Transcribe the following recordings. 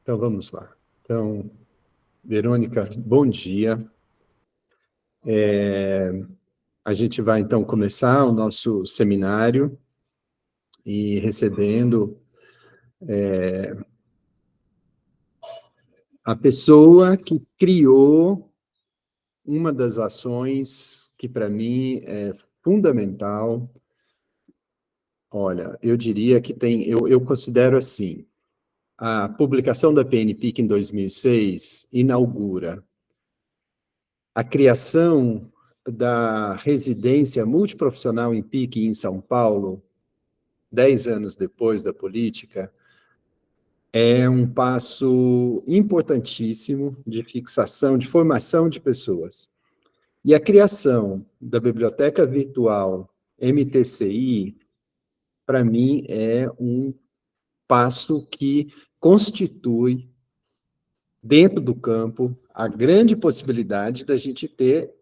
Então, vamos lá. Então, Verônica, bom dia. A gente vai, então, começar o nosso seminário e recebendo a pessoa que criou uma das ações que, para mim, é fundamental. Olha, eu diria que eu considero assim, a publicação da PNPIC em 2006 inaugura a criação da residência multiprofissional em PIC em São Paulo, 10 anos depois da política, é um passo importantíssimo de fixação, de formação de pessoas. E a criação da Biblioteca Virtual MTCI, para mim, é um passo que constitui, dentro do campo, a grande possibilidade da gente ter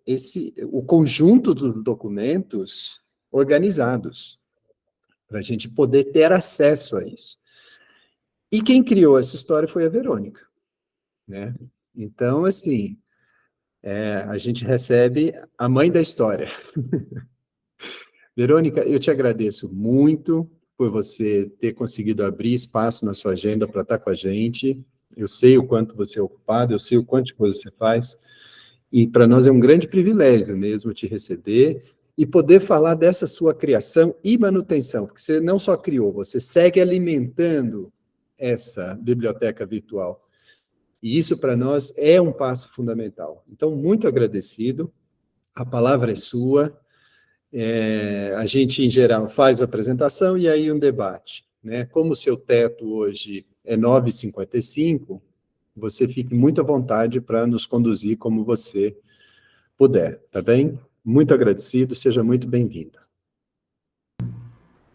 o conjunto dos documentos organizados, para a gente poder ter acesso a isso. E quem criou essa história foi a Verônica, né? Então, assim, a gente recebe a mãe da história. Verônica, eu te agradeço muito por você ter conseguido abrir espaço na sua agenda para estar com a gente. Eu sei o quanto você é ocupado, eu sei o quanto de coisa você faz, e para nós é um grande privilégio mesmo te receber e poder falar dessa sua criação e manutenção, porque você não só criou, você segue alimentando essa biblioteca virtual. E isso, para nós, é um passo fundamental. Então, muito agradecido, a palavra é sua, a gente, em geral, faz a apresentação e aí um debate, né? Como o seu teto hoje é 9,55, você fique muito à vontade para nos conduzir como você puder, tá bem? Muito agradecido, seja muito bem-vinda.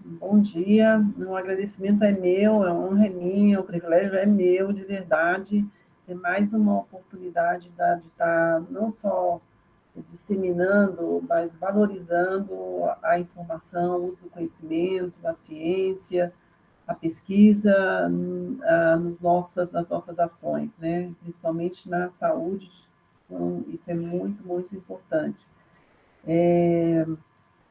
Bom dia, o agradecimento é meu, a honra é minha, o privilégio é meu, de verdade. É mais uma oportunidade de estar não só disseminando, mas valorizando a informação, o uso do conhecimento, a ciência, a pesquisa nas nossas ações, né? Principalmente na saúde, então, isso é muito, muito importante. Eu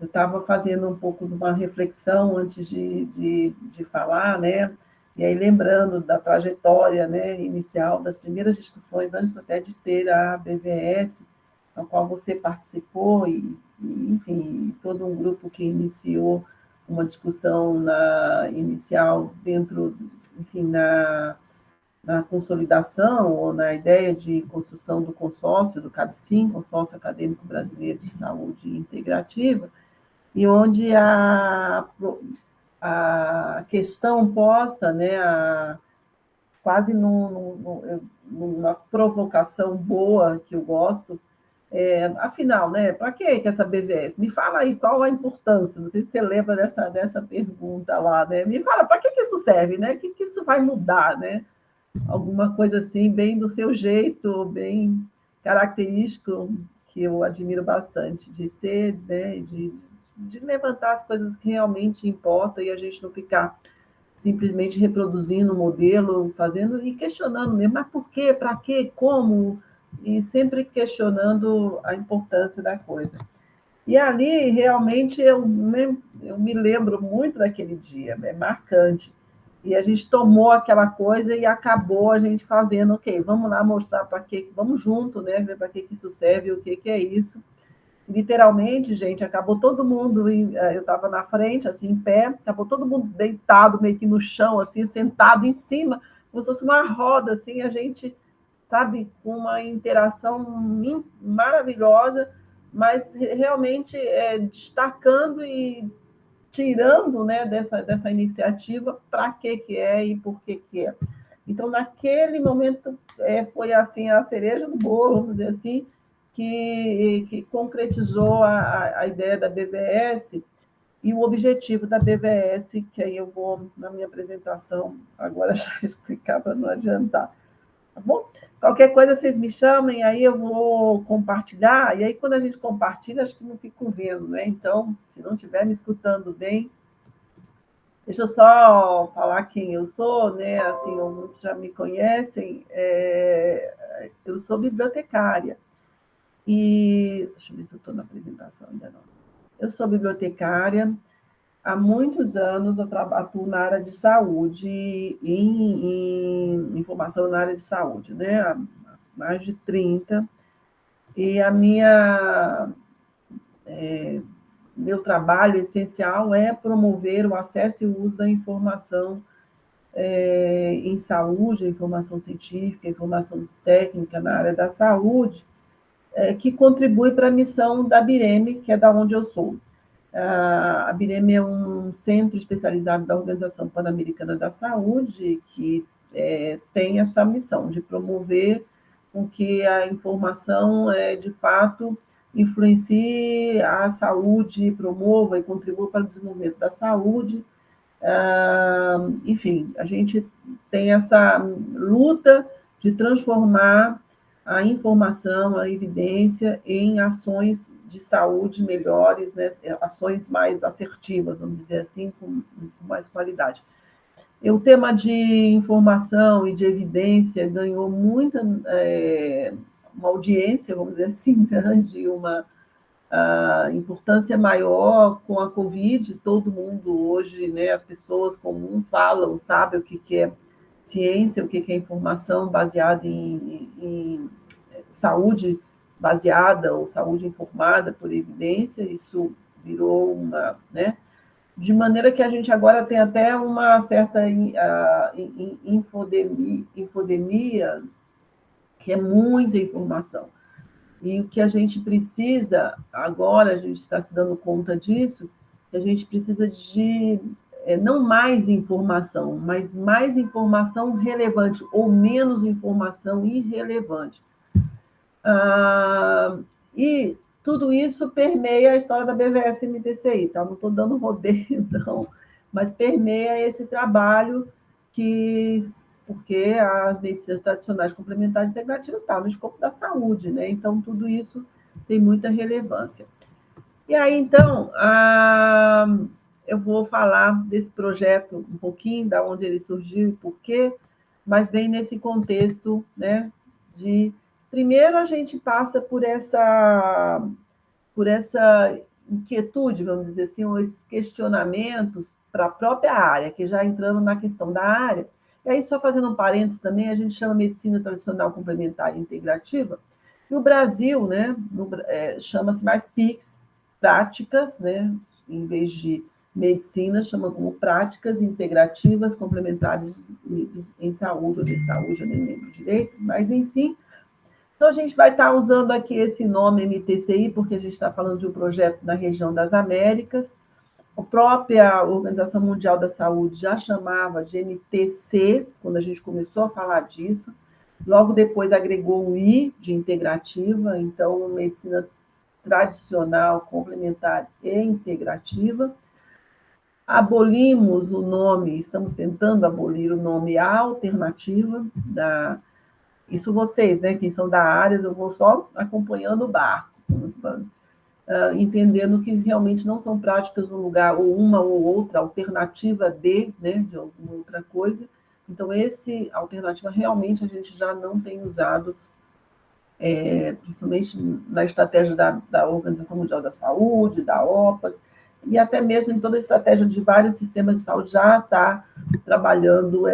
estava fazendo um pouco de uma reflexão antes de falar, né? E aí lembrando da trajetória, né, inicial, das primeiras discussões, antes até de ter a BVS, na qual você participou, enfim, todo um grupo que iniciou uma discussão inicial dentro, enfim, na consolidação ou na ideia de construção do consórcio, do CABSIM, Consórcio Acadêmico Brasileiro de Saúde Integrativa, e onde a questão posta, né, quase numa provocação boa, que eu gosto, afinal, né, para que essa BVS? Me fala aí qual a importância, não sei se você lembra dessa pergunta lá, né? Me fala, para que isso serve, né? O que isso vai mudar, né? Alguma coisa assim, bem do seu jeito, bem característico, que eu admiro bastante, de ser, né, de levantar as coisas que realmente importam e a gente não ficar simplesmente reproduzindo o modelo, fazendo e questionando mesmo, mas por quê, para quê, como, e sempre questionando a importância da coisa. E ali, realmente, eu me lembro muito daquele dia, é marcante. E a gente tomou aquela coisa e acabou a gente fazendo, ok, vamos lá mostrar para que, vamos junto, né, ver para que isso serve, o que é isso. Literalmente, gente, acabou todo mundo, eu estava na frente, assim, em pé, acabou todo mundo deitado, meio que no chão, assim, sentado em cima, como se fosse uma roda, assim, a gente, sabe, com uma interação maravilhosa, mas realmente destacando e tirando, né, dessa iniciativa para que é e por que é. Então, naquele momento, foi assim a cereja do bolo, vamos dizer assim, que concretizou a ideia da BVS e o objetivo da BVS, que aí eu vou, na minha apresentação, agora já explicar para não adiantar. Tá bom? Qualquer coisa vocês me chamem, aí eu vou compartilhar, e aí quando a gente compartilha, acho que não fico vendo, né? Então, se não estiver me escutando bem, Deixa eu só falar quem eu sou, né? Assim, muitos já me conhecem. Eu sou bibliotecária. E deixa eu ver se eu estou na apresentação ainda não. Eu sou bibliotecária. Há muitos anos eu atuo na área de saúde, em informação na área de saúde, né? Há mais de 30. E meu trabalho essencial é promover o acesso e o uso da informação em saúde, informação científica, informação técnica na área da saúde, que contribui para a missão da BIREME, que é da onde eu sou. A BIREME é um centro especializado da Organização Pan-Americana da Saúde, que tem essa missão de promover com que a informação, de fato, influencie a saúde, promova e contribua para o desenvolvimento da saúde. Enfim, a gente tem essa luta de transformar a informação, a evidência em ações de saúde melhores, né? Ações mais assertivas, vamos dizer assim, com mais qualidade. O tema de informação e de evidência ganhou muita uma audiência, vamos dizer assim, grande, uma importância maior com a Covid. Todo mundo hoje, né, as pessoas comuns falam, sabem o que é ciência, o que é informação baseada em saúde baseada ou saúde informada por evidência. Isso virou uma, né? De maneira que a gente agora tem até uma certa infodemia, que é muita informação. E o que a gente precisa, agora a gente está se dando conta disso, que a gente precisa de não mais informação, mas mais informação relevante, ou menos informação irrelevante. E tudo isso permeia a história da BVS-MTCI, tá? Não estou dando rodeio, não, mas permeia esse trabalho porque as medicinas tradicionais complementares integrativas estão no escopo da saúde, né? Então, tudo isso tem muita relevância. E aí, então, eu vou falar desse projeto um pouquinho, da onde ele surgiu e por quê, mas vem nesse contexto, né, de... Primeiro, a gente passa por essa inquietude, vamos dizer assim, ou esses questionamentos para a própria área, que já entrando na questão da área. E aí, só fazendo um parênteses também, a gente chama medicina tradicional complementar e integrativa, e o Brasil, né, chama-se mais PICs, práticas, né, em vez de medicina, chama como práticas integrativas complementares em saúde, ou de saúde, eu nem lembro direito, mas enfim. Então, a gente vai estar usando aqui esse nome MTCI, porque a gente está falando de um projeto na região das Américas. A própria Organização Mundial da Saúde já chamava de MTC, quando a gente começou a falar disso. Logo depois agregou o I, de integrativa, então, medicina tradicional, complementar e integrativa. Abolimos o nome, estamos tentando abolir o nome alternativa Isso vocês, né, quem são da área, eu vou só acompanhando o barco, entendendo que realmente não são práticas um lugar, ou uma ou outra, alternativa de alguma outra coisa. Então, esse alternativa realmente a gente já não tem usado, principalmente na estratégia da Organização Mundial da Saúde, da OPAS, e até mesmo em toda a estratégia de vários sistemas de saúde já está trabalhando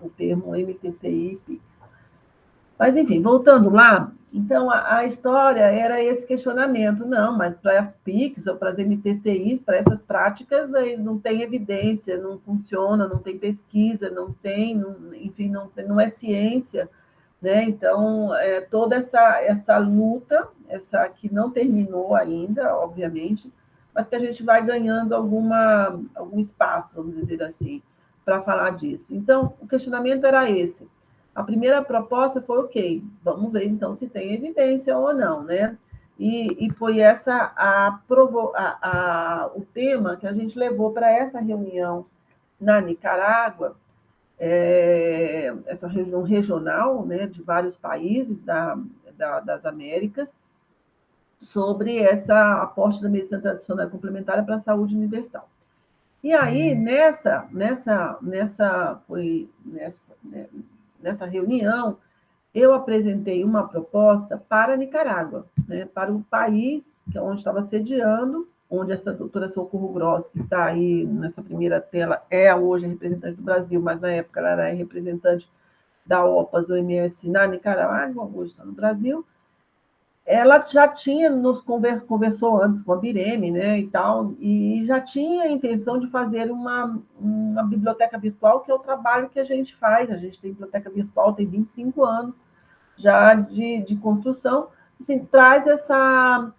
o termo MTCI e PICS. Mas, enfim, voltando lá, então a história era esse questionamento. Não, mas para as PICs ou para as MTCIs, para essas práticas, não tem evidência, não funciona, não tem pesquisa, enfim, não é ciência, né? Então, toda essa luta, essa que não terminou ainda, obviamente, mas que a gente vai ganhando algum espaço, vamos dizer assim, para falar disso. Então, o questionamento era esse. A primeira proposta foi, ok, vamos ver então se tem evidência ou não, né? E foi o tema que a gente levou para essa reunião na Nicarágua, essa reunião regional, né, de vários países das Américas, sobre essa aporte da medicina tradicional complementar para a saúde universal. E aí, nessa reunião, eu apresentei uma proposta para a Nicarágua, né, para o país que é onde estava sediando, onde essa doutora Socorro Gross, que está aí nessa primeira tela, é hoje representante do Brasil, mas na época ela era representante da OPAS, OMS, na Nicarágua, hoje está no Brasil. Ela já tinha conversou antes com a Bireme, né, e tal, e já tinha a intenção de fazer uma biblioteca virtual, que é o trabalho que a gente faz. A gente tem biblioteca virtual, tem 25 anos já de construção, assim, traz essa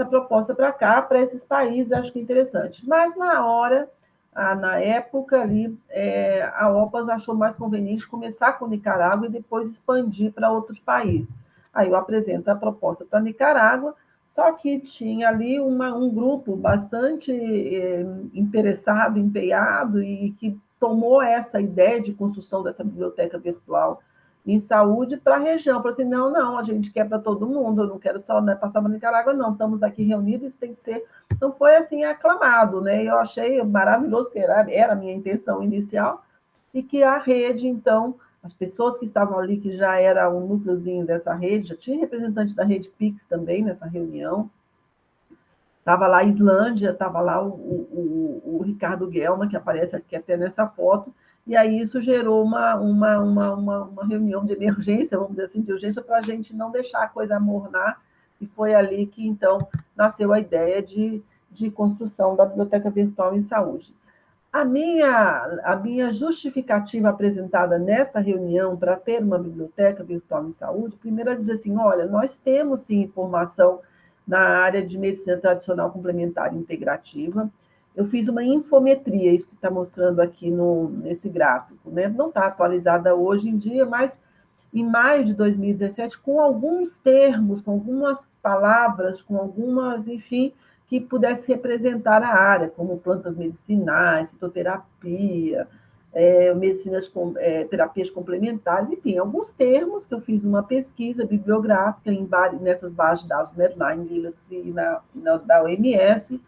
proposta para cá, para esses países, acho que é interessante. Mas na época ali, a OPAS achou mais conveniente começar com Nicarágua e depois expandir para outros países. Aí eu apresento a proposta para Nicarágua, só que tinha ali um grupo bastante interessado, empenhado, e que tomou essa ideia de construção dessa biblioteca virtual em saúde para a região. Falou assim, não, a gente quer para todo mundo, eu não quero só, né, passar para Nicarágua, não, estamos aqui reunidos, isso tem que ser... Então, foi assim, aclamado, né? Eu achei maravilhoso, porque era a minha intenção inicial, e que a rede, então, as pessoas que estavam ali, que já era um núcleozinho dessa rede, já tinha representante da rede Pix também nessa reunião, estava lá a Islândia, estava lá o Ricardo Guelma, que aparece aqui até nessa foto, e aí isso gerou uma reunião de emergência, vamos dizer assim, de urgência, para a gente não deixar a coisa amornar, e foi ali que, então, nasceu a ideia de construção da Biblioteca Virtual em Saúde. A minha justificativa apresentada nesta reunião para ter uma biblioteca virtual em saúde, primeiro é dizer assim, olha, nós temos sim informação na área de medicina tradicional complementar e integrativa. Eu fiz uma infometria, isso que está mostrando aqui nesse gráfico, né? Não está atualizada hoje em dia, mas em maio de 2017, com alguns termos, com algumas palavras, com algumas, enfim, que pudesse representar a área, como plantas medicinais, fitoterapia, terapias complementares, enfim, alguns termos que eu fiz uma pesquisa bibliográfica nessas bases de dados Medline, Linux e da OMS,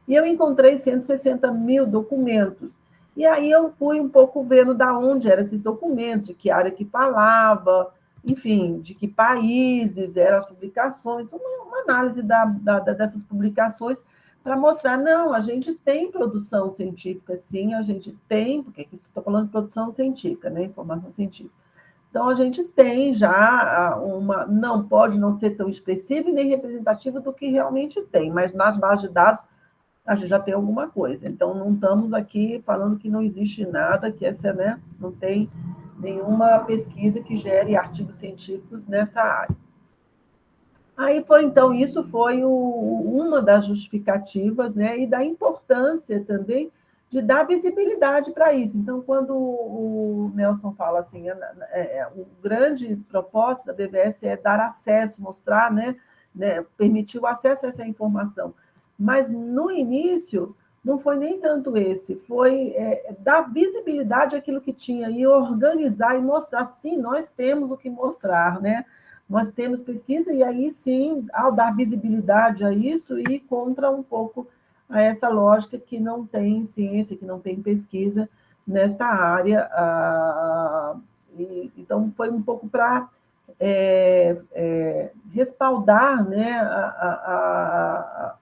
e eu encontrei 160 mil documentos. E aí eu fui um pouco vendo de onde eram esses documentos, de que área que falava, enfim, de que países eram as publicações, uma análise dessas publicações para mostrar, não, a gente tem produção científica, sim, a gente tem, porque aqui estou falando de produção científica, né, informação científica. Então, a gente tem já não pode não ser tão expressiva e nem representativa do que realmente tem, mas nas bases de dados a gente já tem alguma coisa. Então, não estamos aqui falando que não existe nada, que essa, né, não tem nenhuma pesquisa que gere artigos científicos nessa área. Aí foi, então, isso foi uma das justificativas, né, e da importância também de dar visibilidade para isso. Então, quando o Nelson fala assim, o grande propósito da BVS é dar acesso, mostrar, né, permitir o acesso a essa informação. Mas, no início, não foi nem tanto esse, foi dar visibilidade àquilo que tinha e organizar e mostrar, sim, nós temos o que mostrar, né? Nós temos pesquisa, e aí sim, ao dar visibilidade a isso, ir contra um pouco a essa lógica que não tem ciência, que não tem pesquisa nesta área. Então, foi um pouco para respaldar, né,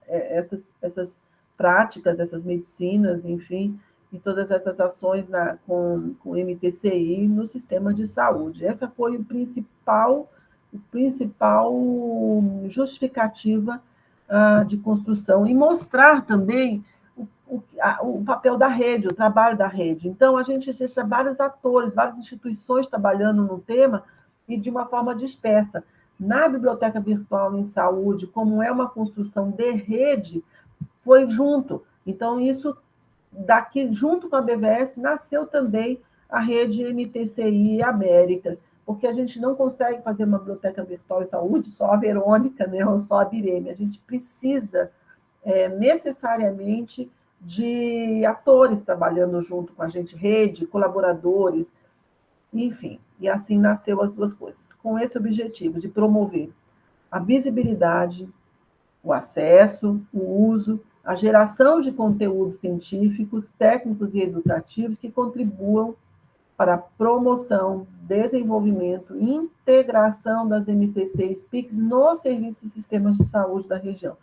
essas práticas, essas medicinas, enfim, e todas essas ações com o MTCI no sistema de saúde. Essa foi a principal justificativa de construção, e mostrar também o papel da rede, o trabalho da rede. Então, a gente existe vários atores, várias instituições trabalhando no tema e de uma forma dispersa. Na Biblioteca Virtual em Saúde, como é uma construção de rede, foi junto. Então, isso daqui, junto com a BVS, nasceu também a rede MTCI Américas, porque a gente não consegue fazer uma biblioteca virtual em saúde só a Verônica, né, ou só a Bireme. A gente precisa necessariamente de atores trabalhando junto com a gente, rede, colaboradores, enfim. E assim nasceu as duas coisas, com esse objetivo de promover a visibilidade, o acesso, o uso, a geração de conteúdos científicos, técnicos e educativos que contribuam para a promoção, desenvolvimento e integração das MPCs PICs nos serviços e sistemas de saúde da região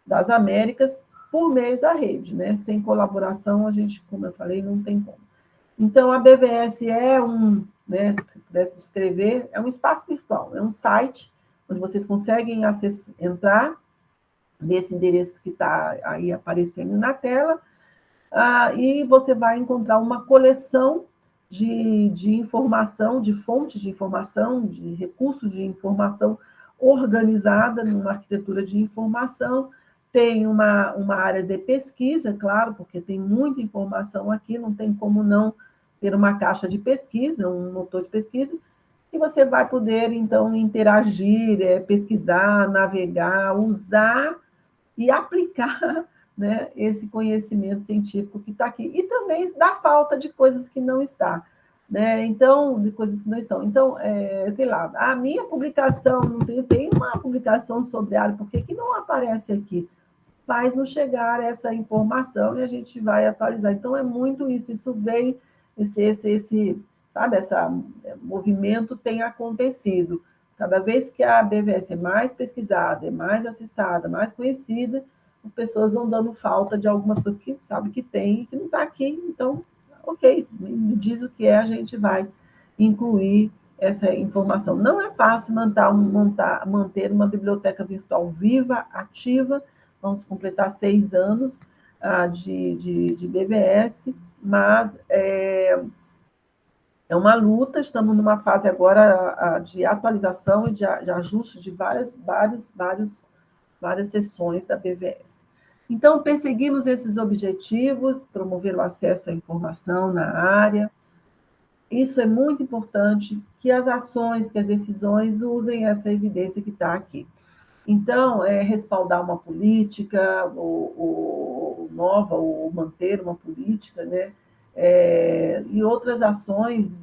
das Américas, por meio da rede, né? Sem colaboração, a gente, como eu falei, não tem como. Então, a BVS é né, se pudesse descrever, é um espaço virtual, é um site onde vocês conseguem entrar nesse endereço que está aí aparecendo na tela, e você vai encontrar uma coleção de informação, de fontes de informação, de recursos de informação organizada numa arquitetura de informação. Tem uma área de pesquisa, claro, porque tem muita informação aqui, não tem como não ter uma caixa de pesquisa, um motor de pesquisa, e você vai poder, então, interagir, pesquisar, navegar, usar e aplicar, né, esse conhecimento científico que está aqui. E também da falta de coisas que não está. Né? Então, de coisas que não estão. Então, sei lá, a minha publicação, não tem uma publicação sobre a área, por que não aparece aqui? Faz nos chegar essa informação e a gente vai atualizar. Então, é muito isso. Isso vem, sabe, esse movimento tem acontecido. Cada vez que a BVS é mais pesquisada, é mais acessada, mais conhecida, as pessoas vão dando falta de algumas coisas que sabe que tem e que não está aqui. Então, ok, me diz o que é, a gente vai incluir essa informação. Não é fácil manter uma biblioteca virtual viva, ativa. Vamos completar 6 anos de BVS, mas é uma luta. Estamos numa fase agora de atualização e de ajuste de várias seções da BVS. Então, perseguimos esses objetivos, promover o acesso à informação na área. Isso é muito importante, que as ações, que as decisões usem essa evidência que está aqui. Então, respaldar uma política nova, ou manter uma política, né? E outras ações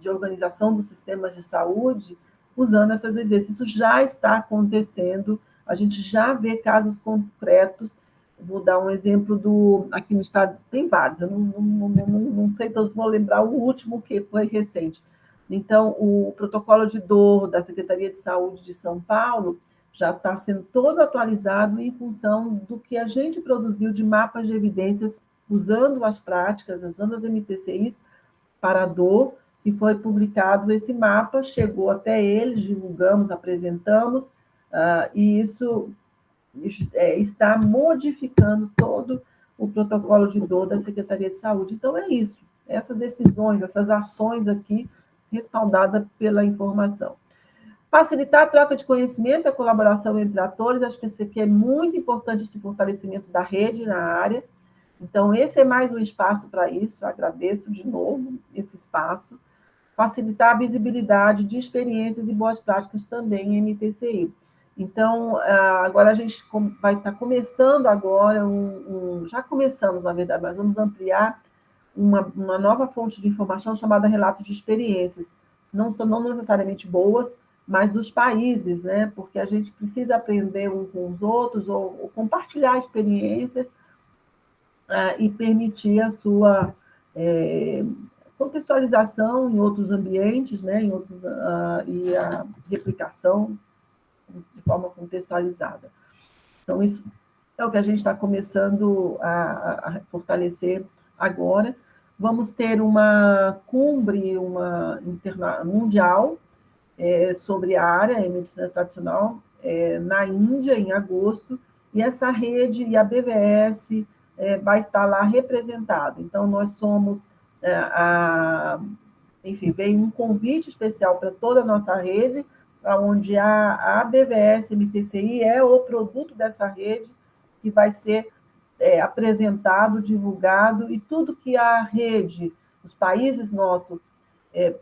de organização dos sistemas de saúde, usando essas evidências. Isso já está acontecendo, a gente já vê casos concretos. Vou dar um exemplo aqui no estado, tem vários, eu não sei todos, vou lembrar o último, que foi recente. Então, o protocolo de dor da Secretaria de Saúde de São Paulo já está sendo todo atualizado em função do que a gente produziu de mapas de evidências, usando as práticas, usando as MPCIs para a dor, e foi publicado esse mapa, chegou até eles, divulgamos, apresentamos, e isso está modificando todo o protocolo de dor da Secretaria de Saúde. Então, é isso, essas decisões, essas ações aqui, respaldadas pela informação. Facilitar a troca de conhecimento, a colaboração entre atores, acho que isso aqui é muito importante, esse fortalecimento da rede na área. Então, esse é mais um espaço para isso, eu agradeço de novo esse espaço. Facilitar a visibilidade de experiências e boas práticas também em MTCI. Então, agora a gente vai estar começando agora, já começamos, na verdade, mas vamos ampliar uma nova fonte de informação chamada relatos de experiências. Não necessariamente boas, mas dos países, né? Porque a gente precisa aprender uns com os outros, ou compartilhar experiências, e permitir a sua contextualização em outros ambientes, né? E a replicação de forma contextualizada. Então, isso é o que a gente está começando a fortalecer agora. Vamos ter uma cumbre mundial sobre a área em medicina tradicional na Índia, em agosto, e essa rede e a BVS vai estar lá representada. Então, nós somos, enfim, veio um convite especial para toda a nossa rede, onde a BVS MTCI é o produto dessa rede que vai ser apresentado, divulgado, e tudo que a rede, os países nossos,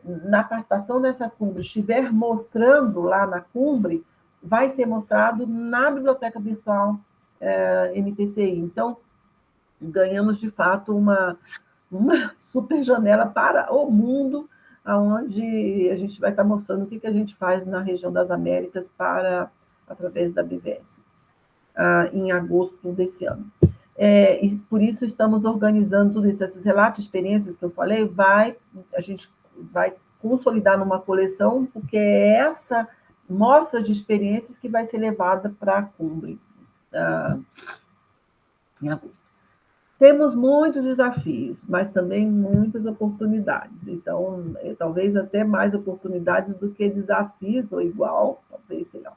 na participação dessa cumbre, estiver mostrando lá na cumbre, vai ser mostrado na biblioteca virtual MTCI. Então, ganhamos, de fato, uma super janela para o mundo, onde a gente vai estar mostrando o que a gente faz na região das Américas através da BVS. em agosto desse ano. E por isso estamos organizando tudo isso, esses relatos, experiências que eu falei, a gente vai consolidar numa coleção, porque é essa mostra de experiências que vai ser levada para a Cumbre em agosto. Temos muitos desafios, mas também muitas oportunidades. Então, talvez até mais oportunidades do que desafios, ou igual, talvez, sei lá.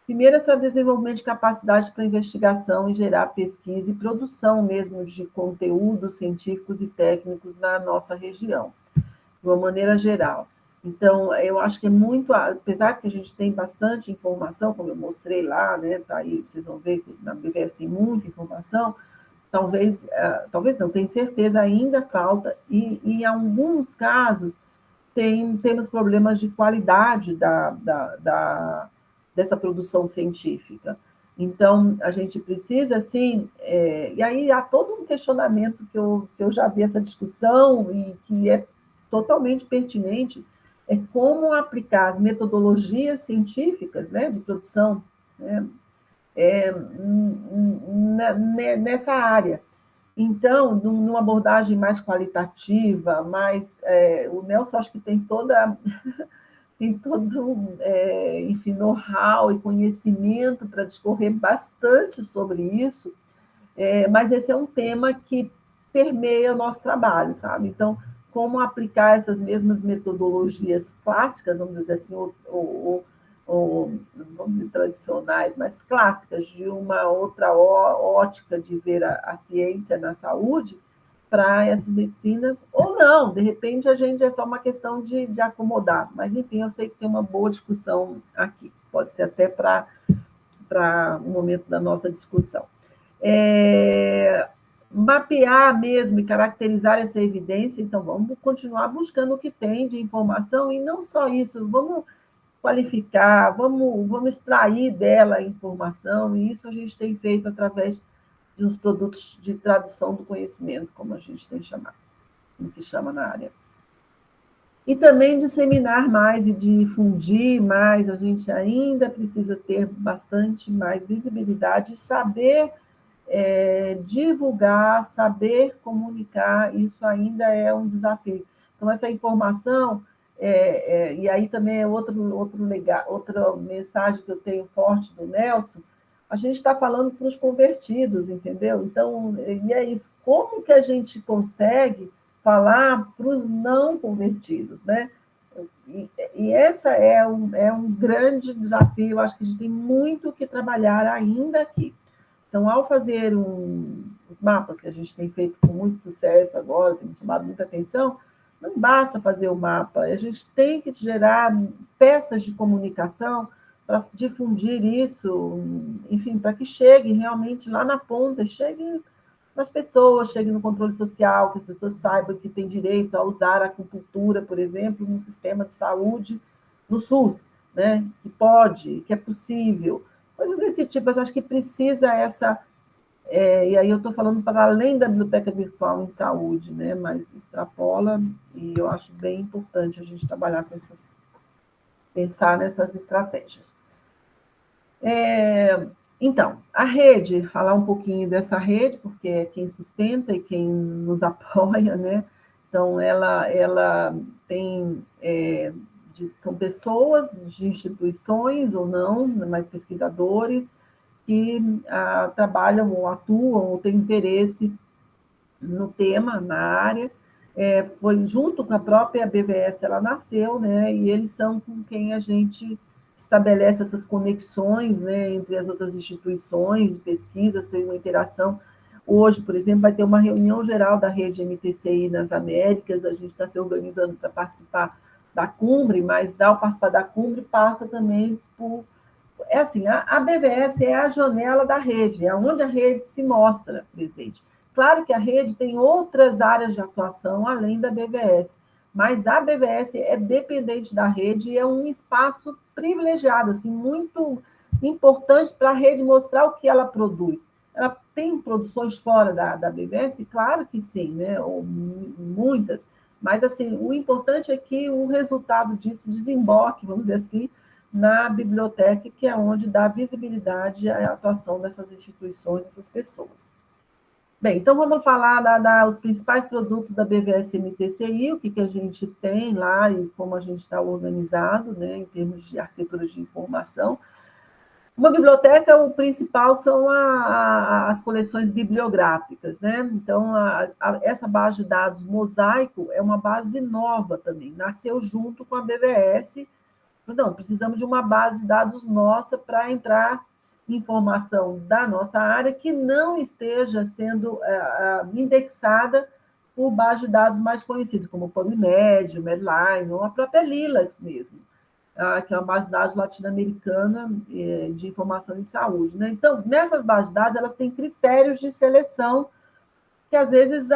Primeiro, esse desenvolvimento de capacidade para investigação e gerar pesquisa e produção mesmo de conteúdos científicos e técnicos na nossa região, de uma maneira geral. Então, eu acho que é muito, apesar que a gente tem bastante informação, como eu mostrei lá, né, tá aí, vocês vão ver que na BVS tem muita informação, talvez não, tenho certeza, ainda falta, e em alguns casos temos problemas de qualidade dessa produção científica. Então, a gente precisa, assim, e aí há todo um questionamento que eu já vi essa discussão e que é totalmente pertinente, é como aplicar as metodologias científicas, né, de produção, né, nessa área. Então, numa abordagem mais qualitativa, o Nelson acho que tem todo, enfim, know-how e conhecimento para discorrer bastante sobre isso, mas esse é um tema que permeia o nosso trabalho, sabe? Então, como aplicar essas mesmas metodologias clássicas, vamos dizer assim, vamos dizer, tradicionais, mas clássicas, de uma outra ótica de ver a ciência na saúde, para essas medicinas, ou não, de repente a gente é só uma questão de acomodar, mas enfim, eu sei que tem uma boa discussão aqui, pode ser até para o momento da nossa discussão. Mapear mesmo e caracterizar essa evidência, então vamos continuar buscando o que tem de informação, e não só isso, vamos qualificar, vamos extrair dela a informação, e isso a gente tem feito através de uns produtos de tradução do conhecimento, como a gente tem chamado, como se chama na área. E também disseminar mais e difundir mais, a gente ainda precisa ter bastante mais visibilidade, saber divulgar, saber comunicar, isso ainda é um desafio. Então, essa informação, e aí também é outra mensagem que eu tenho forte do Nelson, a gente está falando para os convertidos, entendeu? Então, e é isso, como que a gente consegue falar para os não convertidos, né? E essa é um grande desafio, acho que a gente tem muito que trabalhar ainda aqui. Então, ao fazer os mapas que a gente tem feito com muito sucesso agora, tem chamado muita atenção, não basta fazer o mapa, a gente tem que gerar peças de comunicação para difundir isso, enfim, para que chegue realmente lá na ponta, chegue nas pessoas, chegue no controle social, que as pessoas saibam que tem direito a usar a acupuntura, por exemplo, no sistema de saúde no SUS, né? Que pode, que é possível. Coisas desse tipo, eu acho que precisa e aí eu estou falando para além da biblioteca virtual em saúde, né? Mas extrapola, e eu acho bem importante a gente trabalhar com pensar nessas estratégias. Então, a rede, falar um pouquinho dessa rede, porque é quem sustenta e quem nos apoia, né? Então, ela tem, são pessoas de instituições ou não, mas pesquisadores, que trabalham ou atuam ou têm interesse no tema, na área. Foi junto com a própria BVS, ela nasceu, né? E eles são com quem a gente estabelece essas conexões, né, entre as outras instituições de pesquisa, tem uma interação. Hoje, por exemplo, vai ter uma reunião geral da rede MTCI nas Américas, a gente está se organizando para participar da Cumbre, mas ao participar da Cumbre passa também por... assim, a BVS é a janela da rede, é onde a rede se mostra presente. Claro que a rede tem outras áreas de atuação além da BVS, mas a BVS é dependente da rede e é um espaço privilegiado, assim, muito importante para a rede mostrar o que ela produz. Ela tem produções fora da BVS? Claro que sim, né? Ou muitas, mas assim, o importante é que o resultado disso desemboque, vamos dizer assim, na biblioteca, que é onde dá visibilidade à atuação dessas instituições, dessas pessoas. Bem, então vamos falar os principais produtos da BVS-MTCI, o que a gente tem lá e como a gente está organizado, né, em termos de arquitetura de informação. Uma biblioteca, o principal são as coleções bibliográficas, né? Então, essa base de dados Mosaico é uma base nova também, nasceu junto com a BVS. Não, precisamos de uma base de dados nossa para entrar informação da nossa área que não esteja sendo indexada por base de dados mais conhecidas, como o PubMed, o Medline, ou a própria Lilacs mesmo, que é uma base de dados latino-americana de informação em saúde, né? Então, nessas bases de dados, elas têm critérios de seleção que, às vezes,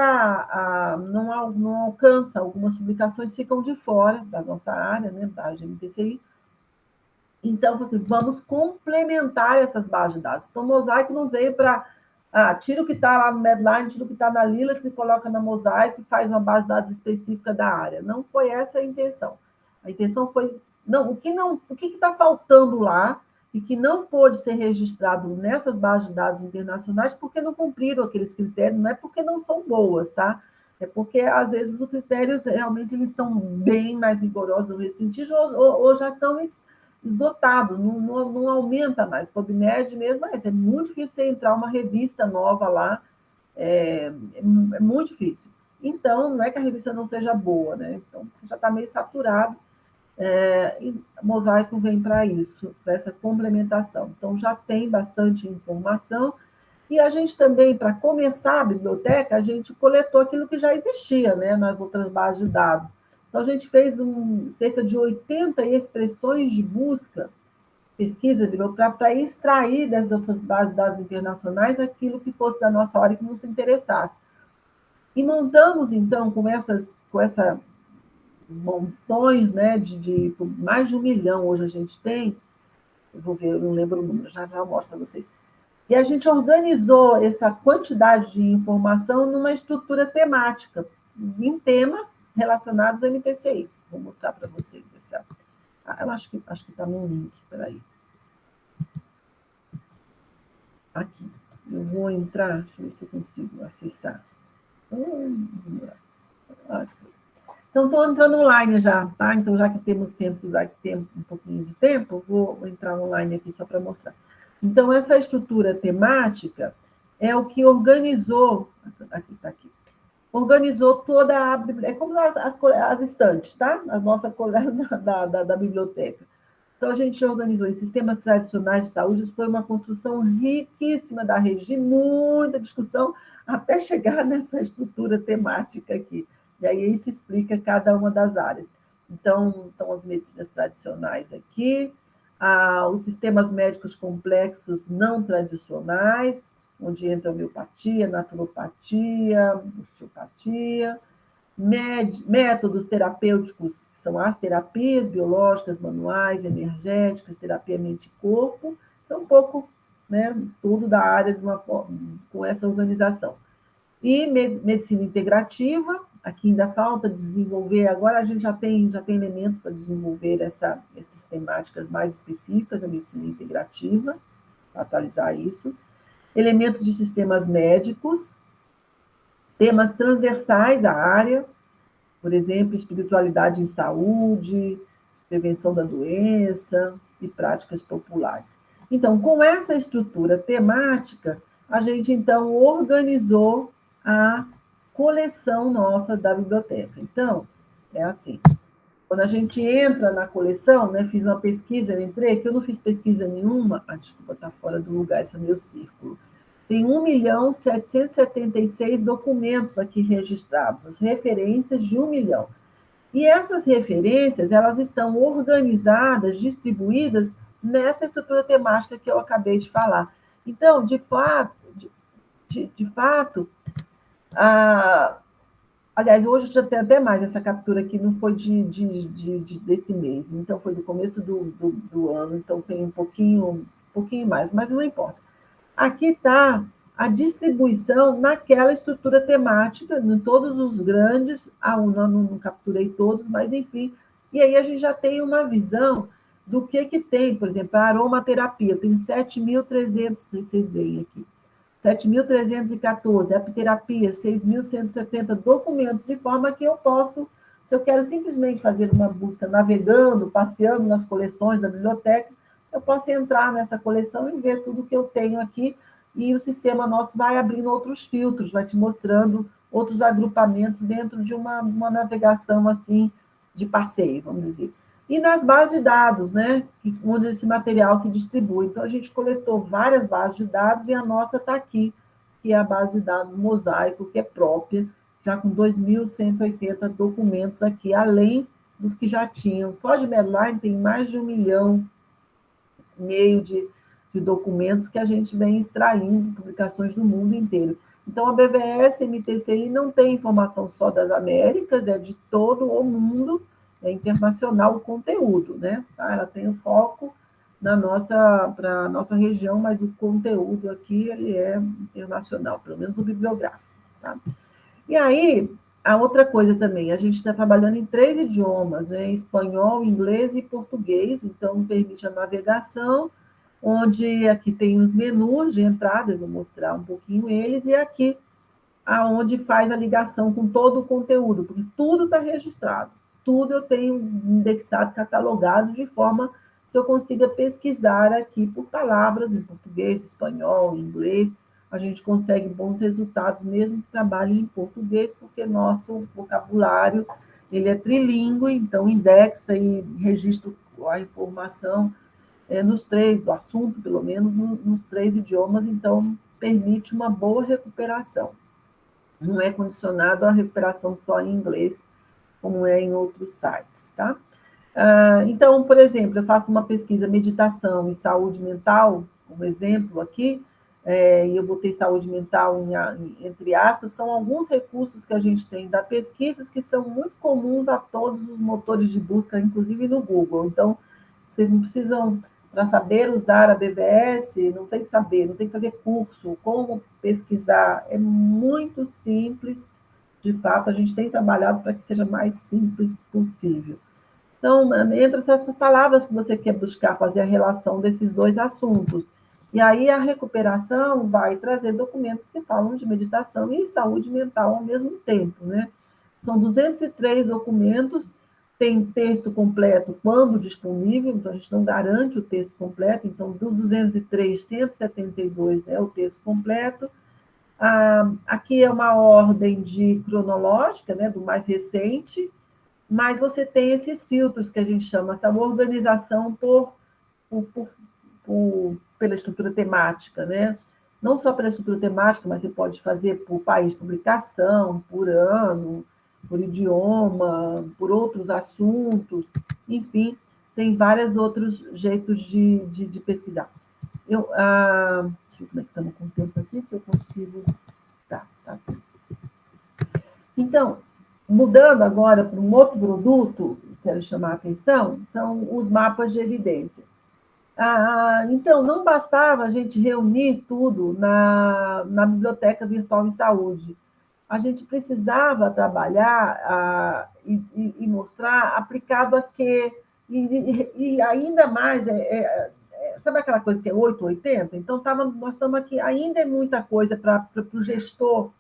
não alcançam, algumas publicações ficam de fora da nossa área, né, da GMPCI. Então, vamos complementar essas bases de dados. Então, o Mosaico não veio para... tira o que está lá no Medline, tira o que está na Lilacs e coloca na Mosaico e faz uma base de dados específica da área. Não foi essa a intenção. A intenção foi... o que está faltando lá e que não pôde ser registrado nessas bases de dados internacionais porque não cumpriram aqueles critérios, não é porque não são boas, tá? É porque, às vezes, os critérios realmente eles são bem mais rigorosos ou restritivos ou já estão esgotados, não aumenta mais. O PubMed mesmo, é muito difícil você entrar uma revista nova lá, é muito difícil. Então, não é que a revista não seja boa, né? Então, já está meio saturado. E Mosaico vem para isso, para essa complementação. Então, já tem bastante informação. E a gente também, para começar a biblioteca, a gente coletou aquilo que já existia, né, nas outras bases de dados. Então, a gente fez cerca de 80 expressões de busca, pesquisa, para extrair das nossas bases de dados internacionais aquilo que fosse da nossa área que nos interessasse. E montamos, então, com essa montões, né, de mais de 1 milhão hoje a gente tem, eu vou ver, eu não lembro o número, já eu mostro para vocês. E a gente organizou essa quantidade de informação numa estrutura temática, em temas relacionados ao MTCI. Vou mostrar para vocês essa. Eu acho que está no link, peraí. Aqui. Eu vou entrar, deixa eu ver se eu consigo acessar. Então, estou entrando online já, tá? Então, já que temos um pouquinho de tempo, vou entrar online aqui só para mostrar. Então, essa estrutura temática é o que organizou, aqui, organizou toda é como as estantes, tá? As nossas colegas da biblioteca. Então, a gente organizou em sistemas tradicionais de saúde, isso foi uma construção riquíssima da rede, muita discussão, até chegar nessa estrutura temática aqui. E aí se explica cada uma das áreas. Então as medicinas tradicionais aqui, os sistemas médicos complexos não tradicionais, onde entra a homeopatia, naturopatia, osteopatia, métodos terapêuticos, que são as terapias biológicas, manuais, energéticas, terapia mente-corpo, então um pouco, né, tudo da área com essa organização. E medicina integrativa, aqui ainda falta desenvolver, agora a gente já tem elementos para desenvolver essas temáticas mais específicas da medicina integrativa, para atualizar isso. Elementos de sistemas médicos, temas transversais à área, por exemplo, espiritualidade em saúde, prevenção da doença e práticas populares. Então, com essa estrutura temática, a gente, então, organizou a coleção nossa da biblioteca. Então, é assim, quando a gente entra na coleção, né, fiz uma pesquisa, eu entrei, que eu não fiz pesquisa nenhuma, desculpa, está fora do lugar, esse é meu círculo. Tem 1.776 documentos aqui registrados, as referências de 1 milhão. E essas referências, elas estão organizadas, distribuídas nessa estrutura temática que eu acabei de falar. Então, de fato, aliás, hoje já tem até mais, essa captura aqui não foi desse mês, então foi do começo do ano, então tem um pouquinho mais, mas não importa. Aqui está a distribuição naquela estrutura temática, em todos os grandes, não capturei todos, mas enfim, e aí a gente já tem uma visão do que tem, por exemplo, a aromaterapia. Eu tenho 7.300, não sei se vocês veem aqui, 7.314, apiterapia, 6.170 documentos, de forma que eu posso, se eu quero simplesmente fazer uma busca navegando, passeando nas coleções da biblioteca, eu posso entrar nessa coleção e ver tudo que eu tenho aqui, e o sistema nosso vai abrindo outros filtros, vai te mostrando outros agrupamentos dentro de uma navegação assim, de passeio, vamos dizer. E nas bases de dados, né, onde esse material se distribui. Então, a gente coletou várias bases de dados e a nossa está aqui, que é a base de dados Mosaico, que é própria, já com 2.180 documentos aqui, além dos que já tinham. Só de Medline tem mais de 1,5 milhão de documentos que a gente vem extraindo, publicações do mundo inteiro. Então, a BVS MTCI não tem informação só das Américas, é de todo o mundo, é internacional o conteúdo, né? Tá? Ela tem o foco para a nossa região, mas o conteúdo aqui ele é internacional, pelo menos o bibliográfico. Tá? E aí, a outra coisa também, a gente está trabalhando em 3 idiomas, né? Espanhol, inglês e português, então permite a navegação, onde aqui tem os menus de entrada, eu vou mostrar um pouquinho eles, e aqui aonde faz a ligação com todo o conteúdo, porque tudo está registrado, tudo eu tenho indexado, catalogado, de forma que eu consiga pesquisar aqui por palavras em português, espanhol, inglês, a gente consegue bons resultados, mesmo que trabalhe em português, porque nosso vocabulário ele é trilíngue, então indexa e registra a informação nos 3, do assunto, pelo menos, nos 3 idiomas, então permite uma boa recuperação. Não é condicionado à recuperação só em inglês, como é em outros sites, tá? Então, por exemplo, eu faço uma pesquisa meditação e saúde mental, um exemplo aqui, e eu botei saúde mental entre aspas, são alguns recursos que a gente tem da pesquisas que são muito comuns a todos os motores de busca, inclusive no Google. Então, vocês não precisam, para saber usar a BVS, não tem que saber, não tem que fazer curso, como pesquisar, é muito simples, de fato, a gente tem trabalhado para que seja mais simples possível. Então, entre essas palavras que você quer buscar, fazer a relação desses 2 assuntos. E aí a recuperação vai trazer documentos que falam de meditação e saúde mental ao mesmo tempo, né? São 203 documentos, tem texto completo quando disponível, então a gente não garante o texto completo, então dos 203, 172 é o texto completo. Aqui é uma ordem cronológica, né, do mais recente, mas você tem esses filtros que a gente chama, essa organização pela estrutura temática, né? Não só pela estrutura temática, mas você pode fazer por país de publicação, por ano, por idioma, por outros assuntos, enfim, tem vários outros jeitos de pesquisar. Deixa eu ver como é que estamos com o tempo aqui, se eu consigo... Tá. Então, mudando agora para um outro produto, quero chamar a atenção, são os mapas de evidência. Então, não bastava a gente reunir tudo na Biblioteca Virtual em Saúde. A gente precisava trabalhar e mostrar aplicado a quê? E ainda mais, sabe aquela coisa que é 880? Então, nós estamos aqui, ainda é muita coisa para o gestor,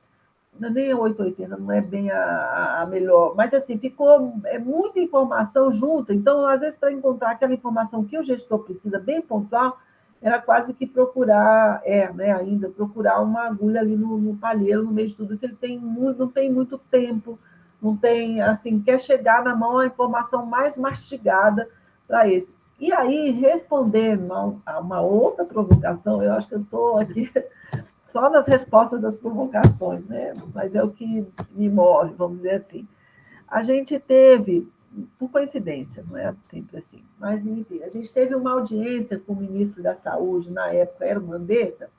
nem a 880, não é bem a melhor, mas assim, ficou muita informação junta, então, às vezes, para encontrar aquela informação que o gestor precisa, bem pontual, era quase que procurar, né, ainda, procurar uma agulha ali no palheiro, no meio de tudo isso, ele não tem muito tempo, não tem, assim, quer chegar na mão a informação mais mastigada para esse. E aí, responder a uma outra provocação, eu acho que eu estou aqui só nas respostas das provocações, né? Mas é o que me move, vamos dizer assim. A gente teve, por coincidência, não é sempre assim, mas enfim, a gente teve uma audiência com o ministro da Saúde, na época era o Mandetta,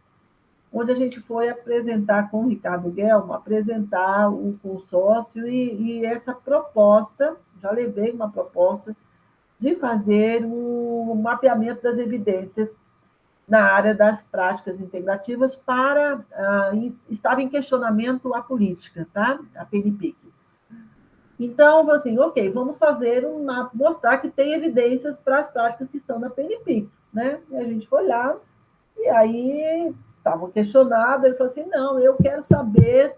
onde a gente foi apresentar com o Ricardo Guelmo, apresentar o consórcio e essa proposta, já levei uma proposta de fazer o mapeamento das evidências na área das práticas integrativas estava em questionamento a política, tá? A PNPIC. Então, eu falei assim, ok, vamos fazer mostrar que tem evidências para as práticas que estão na PNPIC, né? E a gente foi lá, e aí estava questionado, ele falou assim, não, eu quero saber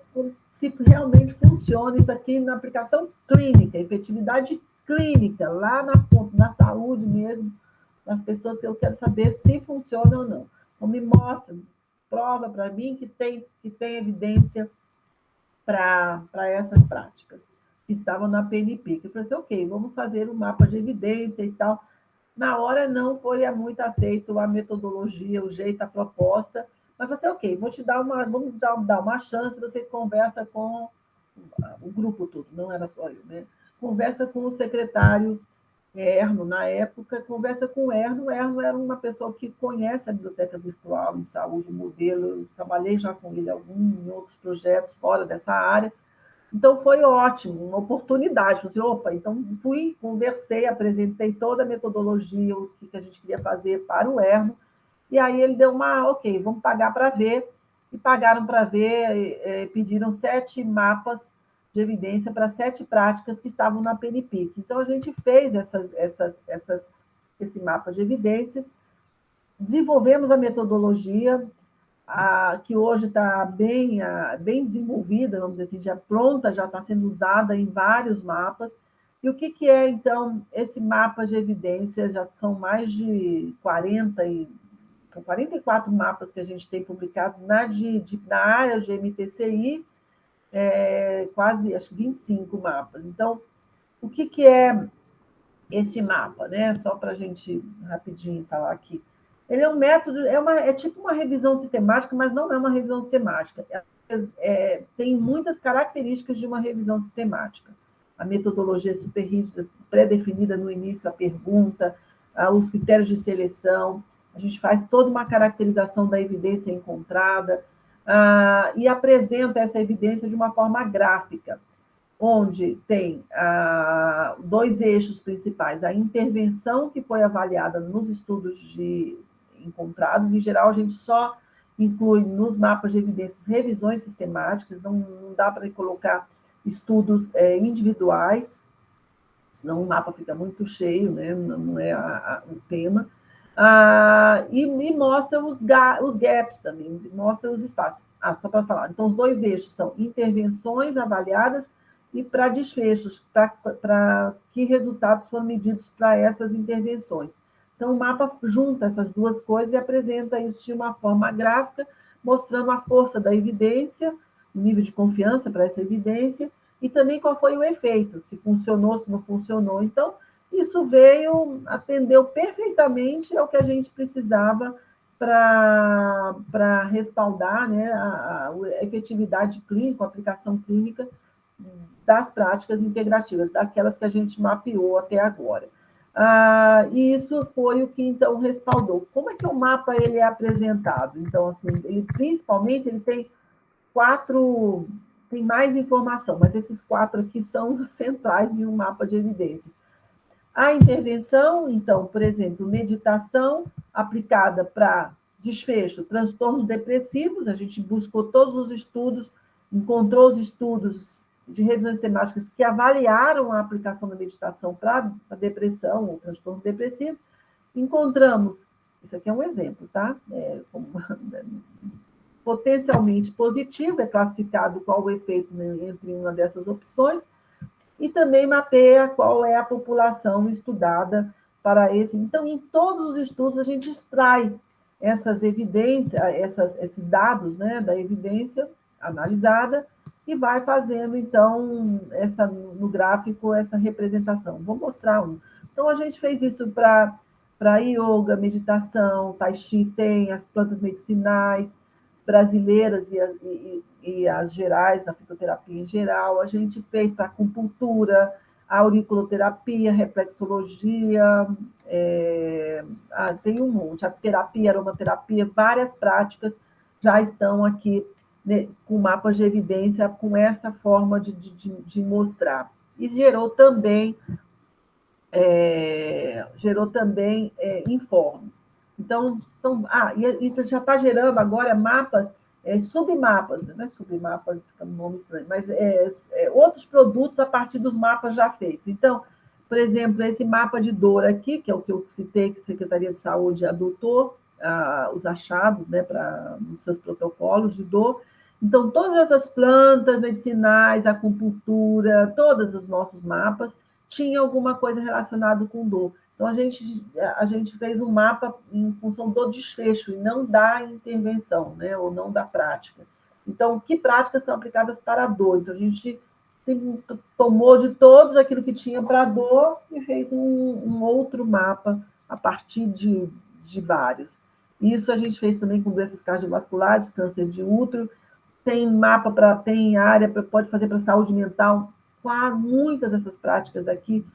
se realmente funciona isso aqui na aplicação clínica, efetividade clínica, lá na saúde mesmo, nas pessoas, eu quero saber se funciona ou não. Então, me mostra, prova para mim que tem evidência para essas práticas que estavam na PNP. Eu falei assim, ok, vamos fazer um mapa de evidência e tal. Na hora não foi muito aceito a metodologia, o jeito, a proposta, mas você, ok, vamos dar uma chance, você conversa com o grupo todo, não era só eu, né? Conversa com o secretário Erno, na época, conversa com o Erno era uma pessoa que conhece a biblioteca virtual em saúde, o modelo, eu trabalhei já com ele em outros projetos fora dessa área, então foi ótimo, uma oportunidade. Falei assim, opa, então fui, conversei, apresentei toda a metodologia, o que a gente queria fazer para o Erno, e aí ele deu ok, vamos pagar para ver, e pagaram para ver, pediram 7 mapas de evidência para 7 práticas que estavam na PNPIC. Então, a gente fez esse mapa de evidências, desenvolvemos a metodologia, que hoje está bem desenvolvida, vamos dizer assim, já pronta, já está sendo usada em vários mapas. E o que é, então, esse mapa de evidência? Já são mais de 44 mapas que a gente tem publicado na área de MTCI, quase, acho que 25 mapas. Então, o que é esse mapa, né? Só para a gente rapidinho falar aqui. Ele é um método, é tipo uma revisão sistemática, mas não é uma revisão sistemática. Tem muitas características de uma revisão sistemática. A metodologia super rígida, pré-definida no início, a pergunta, os critérios de seleção, a gente faz toda uma caracterização da evidência encontrada e apresenta essa evidência de uma forma gráfica, onde tem 2 eixos principais, a intervenção que foi avaliada nos estudos encontrados, em geral a gente só inclui nos mapas de evidências revisões sistemáticas, não dá para colocar estudos individuais, senão o mapa fica muito cheio, né? Não é o tema. E mostra os gaps também, mostra os espaços. Só para falar, então os 2 eixos são intervenções avaliadas e para desfechos, para que resultados foram medidos para essas intervenções. Então, o mapa junta essas 2 coisas e apresenta isso de uma forma gráfica, mostrando a força da evidência, o nível de confiança para essa evidência, e também qual foi o efeito, se funcionou, se não funcionou. Então, isso atendeu perfeitamente ao que a gente precisava para respaldar, né, a efetividade clínica, a aplicação clínica das práticas integrativas, daquelas que a gente mapeou até agora. E isso foi o que, então, respaldou. Como é que o mapa ele é apresentado? Então, assim, principalmente, ele tem tem mais informação, mas esses 4 aqui são centrais em um mapa de evidência. A intervenção, então, por exemplo, meditação aplicada para desfecho, transtornos depressivos, a gente buscou todos os estudos, encontrou os estudos de revisões temáticas que avaliaram a aplicação da meditação para a depressão ou transtorno depressivo, encontramos, isso aqui é um exemplo, tá? Potencialmente positivo, é classificado qual o efeito entre uma dessas opções, e também mapeia qual é a população estudada para esse. Então, em todos os estudos, a gente extrai essas evidências, esses dados, né, da evidência analisada e vai fazendo, então, no gráfico, essa representação. Vou mostrar um. Então, a gente fez isso para yoga, meditação, tai chi, tem as plantas medicinais brasileiras e as gerais, a fitoterapia em geral, a gente fez para acupuntura, auriculoterapia, reflexologia, tem um monte, a terapia, aromaterapia, várias práticas já estão aqui, né, com mapas de evidência, com essa forma de mostrar. E gerou também informes. Então, isso já está gerando agora mapas submapas, não é submapas, fica um nome estranho, mas outros produtos a partir dos mapas já feitos. Então, por exemplo, esse mapa de dor aqui, que é o que eu citei, que a Secretaria de Saúde adotou, os achados, né, nos seus protocolos de dor. Então, todas essas plantas medicinais, acupuntura, todos os nossos mapas tinham alguma coisa relacionada com dor. Então, a gente fez um mapa em função do desfecho e não da intervenção, né, ou não da prática. Então, que práticas são aplicadas para a dor? Então, a gente tomou de todos aquilo que tinha para a dor e fez um outro mapa a partir de vários. Isso a gente fez também com doenças cardiovasculares, câncer de útero, tem mapa tem área pode fazer para saúde mental. Muitas dessas práticas aqui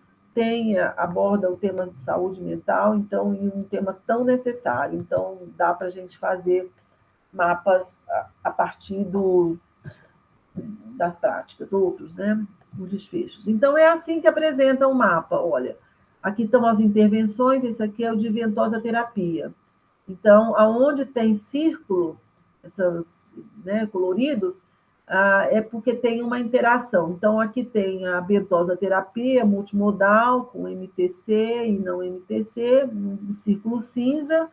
aborda o tema de saúde mental, então, em um tema tão necessário. Então, dá para a gente fazer mapas a partir das práticas, outros, né? Os desfechos. Então, é assim que apresenta o mapa. Olha, aqui estão as intervenções, esse aqui é o de ventosa terapia. Então, aonde tem círculo, esses, né, coloridos, é porque tem uma interação. Então, aqui tem a ventosa terapia multimodal, com MTC e não MTC, um círculo cinza,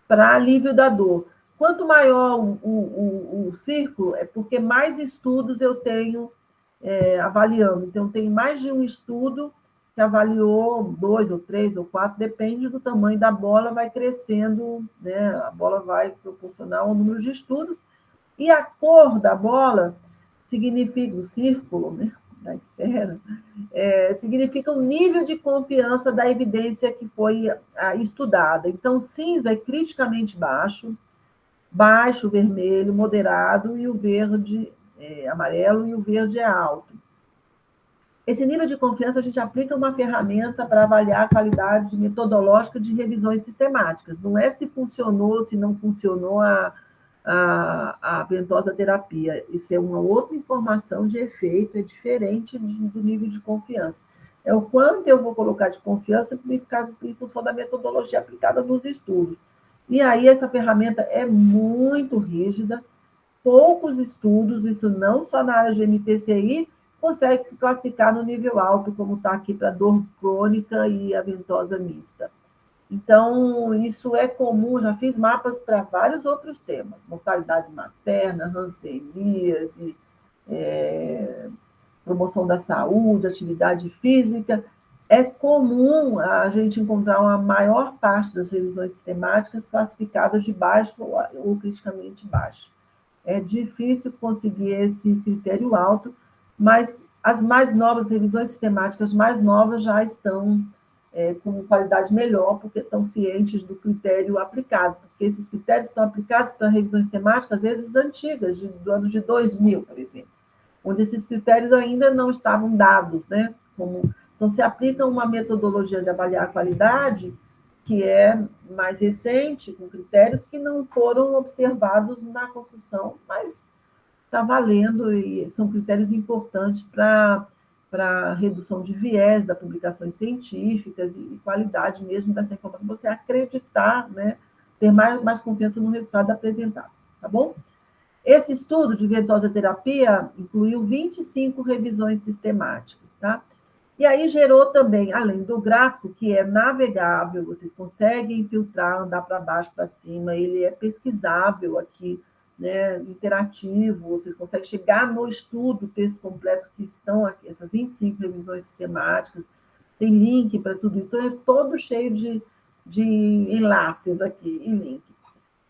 para alívio da dor. Quanto maior o círculo, é porque mais estudos eu tenho avaliando. Então, tem mais de um estudo que avaliou 2 ou 3 ou 4, depende do tamanho da bola, vai crescendo, né? A bola vai proporcionar um número de estudos, e a cor da bola significa, o círculo, né, da esfera, significa o nível de confiança da evidência que foi estudada. Então, cinza é criticamente baixo, baixo, vermelho, moderado, e o verde amarelo, e o verde é alto. Esse nível de confiança, a gente aplica uma ferramenta para avaliar a qualidade metodológica de revisões sistemáticas. Não é se funcionou, se não funcionou a ventosa terapia. Isso é uma outra informação de efeito, é diferente do nível de confiança. É o quanto eu vou colocar de confiança em função da metodologia aplicada nos estudos. E aí, essa ferramenta é muito rígida, poucos estudos, isso não só na área de MTCI, consegue se classificar no nível alto, como está aqui para dor crônica e a ventosa mista. Então, isso é comum, já fiz mapas para vários outros temas, mortalidade materna, hanseníase, promoção da saúde, atividade física. É comum a gente encontrar uma maior parte das revisões sistemáticas classificadas de baixo ou criticamente baixo. É difícil conseguir esse critério alto, mas as mais novas, revisões sistemáticas mais novas já estão com qualidade melhor, porque estão cientes do critério aplicado, porque esses critérios estão aplicados para revisões sistemáticas, às vezes antigas, do ano de 2000, por exemplo, onde esses critérios ainda não estavam dados, né? Então, se aplica uma metodologia de avaliar a qualidade que é mais recente, com critérios que não foram observados na construção, mas está valendo, e são critérios importantes para redução de viés das publicações científicas e qualidade mesmo dessa informação, você acreditar, né, ter mais confiança no resultado apresentado, tá bom? Esse estudo de ventosa terapia incluiu 25 revisões sistemáticas, tá? E aí gerou também, além do gráfico, que é navegável, vocês conseguem filtrar, andar para baixo, para cima, ele é pesquisável aqui, né, interativo, vocês conseguem chegar no estudo, texto completo, que estão aqui, essas 25 revisões sistemáticas, tem link para tudo isso, então é todo cheio de enlaces aqui, e link.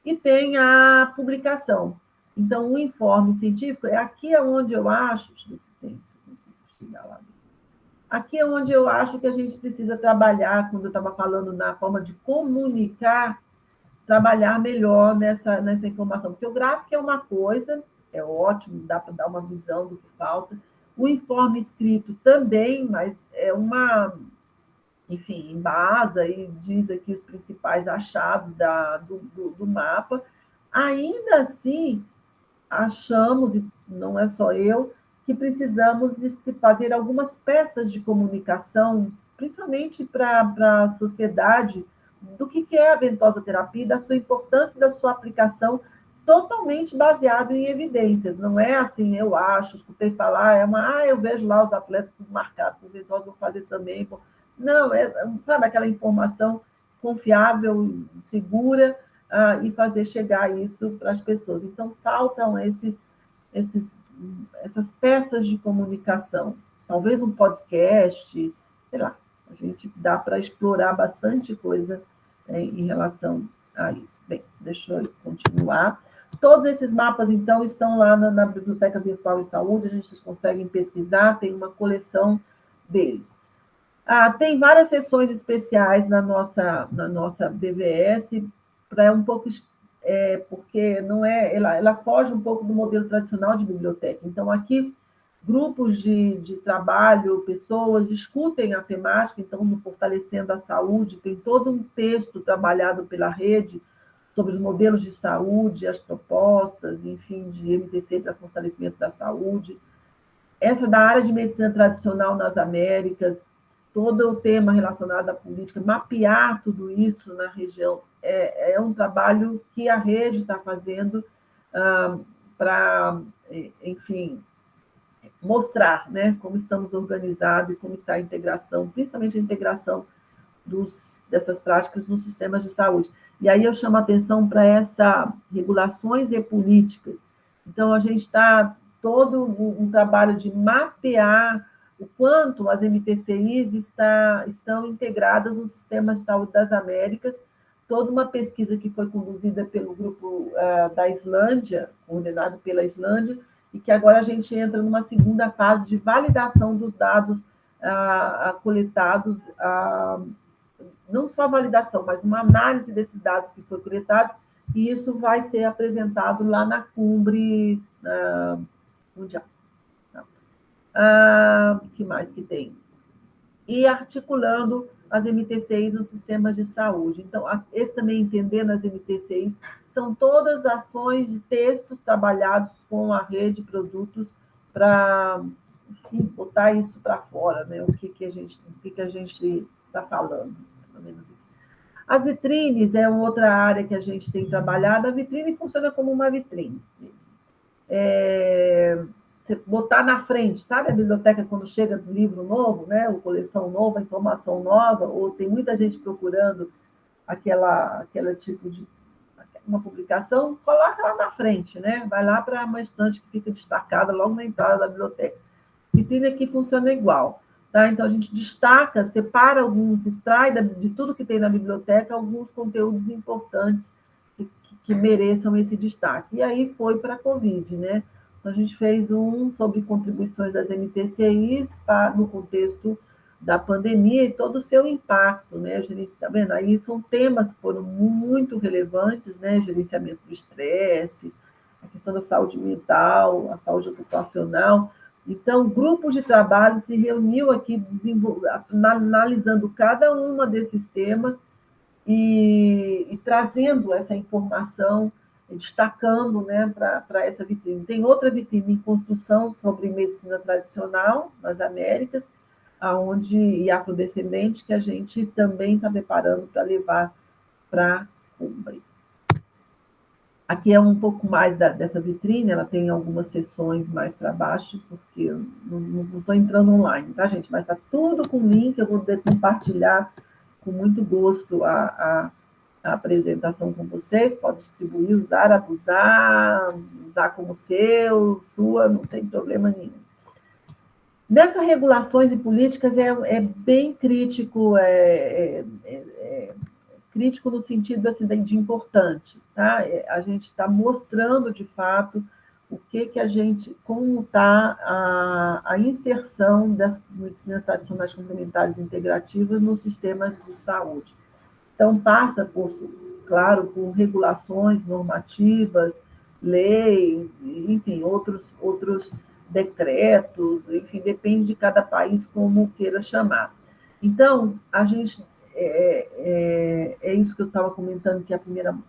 E tem a publicação. Então, o informe científico é aqui onde eu acho, deixa eu ver se tem, se eu consigo chegar lá. Aqui é onde eu acho que a gente precisa trabalhar, quando eu estava falando na forma de comunicar, trabalhar melhor nessa informação. Porque o gráfico é uma coisa, é ótimo, dá para dar uma visão do que falta. O informe escrito também, mas é enfim, embasa e diz aqui os principais achados do mapa. Ainda assim, achamos, e não é só eu, que precisamos fazer algumas peças de comunicação, principalmente para a sociedade, do que é a ventosa terapia, da sua importância e da sua aplicação totalmente baseado em evidências, não é assim, eu acho, escutei falar, eu vejo lá os atletas tudo marcado, vou fazer também. Não, sabe, aquela informação confiável, segura, e fazer chegar isso para as pessoas. Então, faltam essas peças de comunicação. Talvez um podcast, sei lá, a gente dá para explorar bastante coisa, em relação a isso. Bem, deixa eu continuar. Todos esses mapas, então, estão lá na Biblioteca Virtual e Saúde, a gente consegue pesquisar, tem uma coleção deles. Tem várias sessões especiais na nossa BVS, para um pouco, porque não é, ela foge um pouco do modelo tradicional de biblioteca. Então, aqui, grupos de trabalho, pessoas discutem a temática, então, no Fortalecendo a Saúde, tem todo um texto trabalhado pela rede sobre os modelos de saúde, as propostas, enfim, de MTC para fortalecimento da saúde. Essa da área de medicina tradicional nas Américas, todo o tema relacionado à política, mapear tudo isso na região, é um trabalho que a rede está fazendo para, enfim, mostrar, né, como estamos organizados e como está a integração, principalmente a integração dessas práticas nos sistemas de saúde. E aí eu chamo a atenção para essas regulações e políticas. Então, a gente está todo um trabalho de mapear o quanto as MTCIs estão integradas nos sistemas de saúde das Américas, toda uma pesquisa que foi conduzida pelo grupo da Islândia, coordenado pela Islândia, e que agora a gente entra numa segunda fase de validação dos dados coletados, não só a validação, mas uma análise desses dados que foram coletados, e isso vai ser apresentado lá na Cumbre Mundial. Que mais que tem? E articulando as MTCIs nos sistemas de saúde. Então, esse também, entendendo as MTCIs, são todas ações de textos trabalhados com a rede de produtos para, enfim, botar isso para fora, né? O que a gente está falando, pelo menos isso. As vitrines é outra área que a gente tem trabalhado. A vitrine funciona como uma vitrine mesmo. Você botar na frente, sabe a biblioteca quando chega do livro novo, né, ou coleção nova, informação nova, ou tem muita gente procurando aquela tipo de uma publicação, coloca lá na frente, né? Vai lá para uma estante que fica destacada logo na entrada da biblioteca. Vitrine aqui funciona igual, tá? Então a gente destaca, separa alguns, extrai de tudo que tem na biblioteca alguns conteúdos importantes que mereçam esse destaque. E aí foi para a Covid, né? A gente fez um sobre contribuições das MTCIs no contexto da pandemia e todo o seu impacto, né? Está vendo? Aí são temas que foram muito relevantes, né? Gerenciamento do estresse, a questão da saúde mental, a saúde ocupacional. Então, grupos de trabalho se reuniu aqui analisando cada uma desses temas e trazendo essa informação, destacando, né, para essa vitrine. Tem outra vitrine em construção sobre medicina tradicional nas Américas, e afrodescendente, que a gente também está preparando para levar para a Cumbre. Aqui é um pouco mais dessa vitrine, ela tem algumas sessões mais para baixo, porque eu não estou entrando online, tá, gente? Mas está tudo com link, eu vou compartilhar com muito gosto a apresentação com vocês, pode distribuir, usar, abusar, usar como sua, não tem problema nenhum. Dessas regulações e políticas é bem crítico, crítico no sentido assim, de importante, tá? A gente está mostrando, de fato, como está a inserção das medicinas tradicionais complementares integrativas nos sistemas de saúde. Então, passa, claro, por regulações normativas, leis, enfim, outros decretos, enfim, depende de cada país como queira chamar. Então, a gente é isso que eu estava comentando, que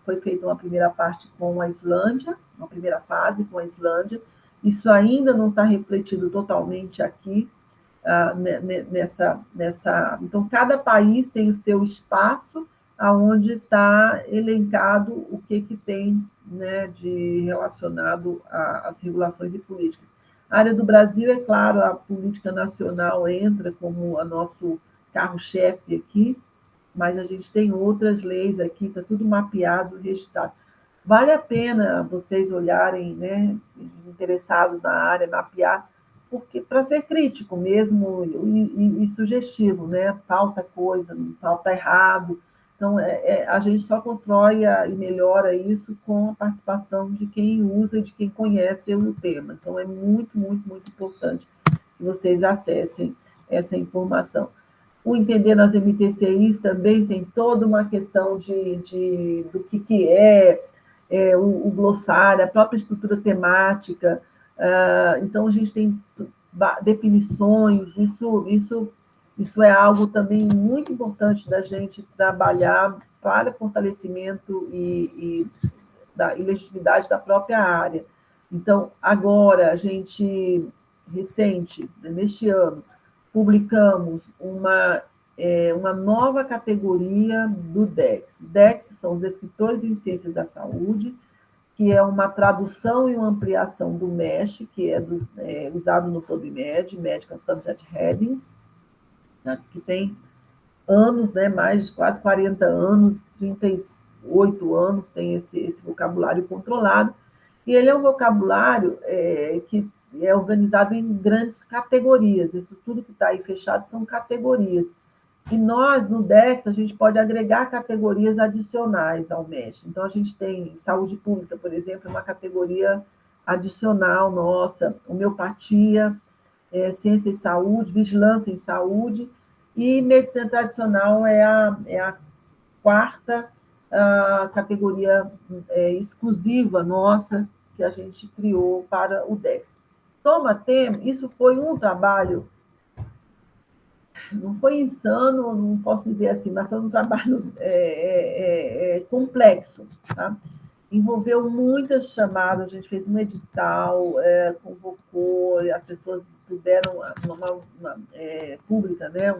foi feita uma primeira parte com a Islândia, uma primeira fase com a Islândia. Isso ainda não está refletido totalmente aqui, nessa. Então, cada país tem o seu espaço, aonde está elencado o que tem né, relacionado às regulações e políticas. A área do Brasil, é claro, a política nacional entra como o nosso carro-chefe aqui, mas a gente tem outras leis aqui, está tudo mapeado, registrado. Vale a pena vocês olharem, né, interessados na área, mapear, porque para ser crítico mesmo e sugestivo, né? Falta coisa, falta errado. Então, a gente só constrói e melhora isso com a participação de quem usa e de quem conhece o tema. Então, é muito, muito, muito importante que vocês acessem essa informação. O Entender nas MTCIs também tem toda uma questão do que é o glossário, a própria estrutura temática. Então, a gente tem definições, isso é algo também muito importante da gente trabalhar para fortalecimento e legitimidade da própria área. Então, agora, a gente, recente, neste ano, publicamos uma nova categoria do DEX. DEX são os Descritores em Ciências da Saúde, que é uma tradução e uma ampliação do MESH, que é usado no PubMed, Medical Subject Headings, né, que tem anos, né, mais de quase 40 anos, 38 anos, tem esse vocabulário controlado, e ele é um vocabulário que é organizado em grandes categorias, isso tudo que está aí fechado são categorias. E nós, no DEX, a gente pode agregar categorias adicionais ao MESH. Então, a gente tem saúde pública, por exemplo, uma categoria adicional nossa, homeopatia, ciência e saúde, vigilância em saúde, e medicina tradicional é a quarta categoria exclusiva nossa que a gente criou para o DEX. Toma tempo, isso foi um trabalho, não foi insano, não posso dizer assim, mas foi um trabalho complexo, tá? Envolveu muitas chamadas, a gente fez um edital, convocou, as pessoas puderam, pública, né?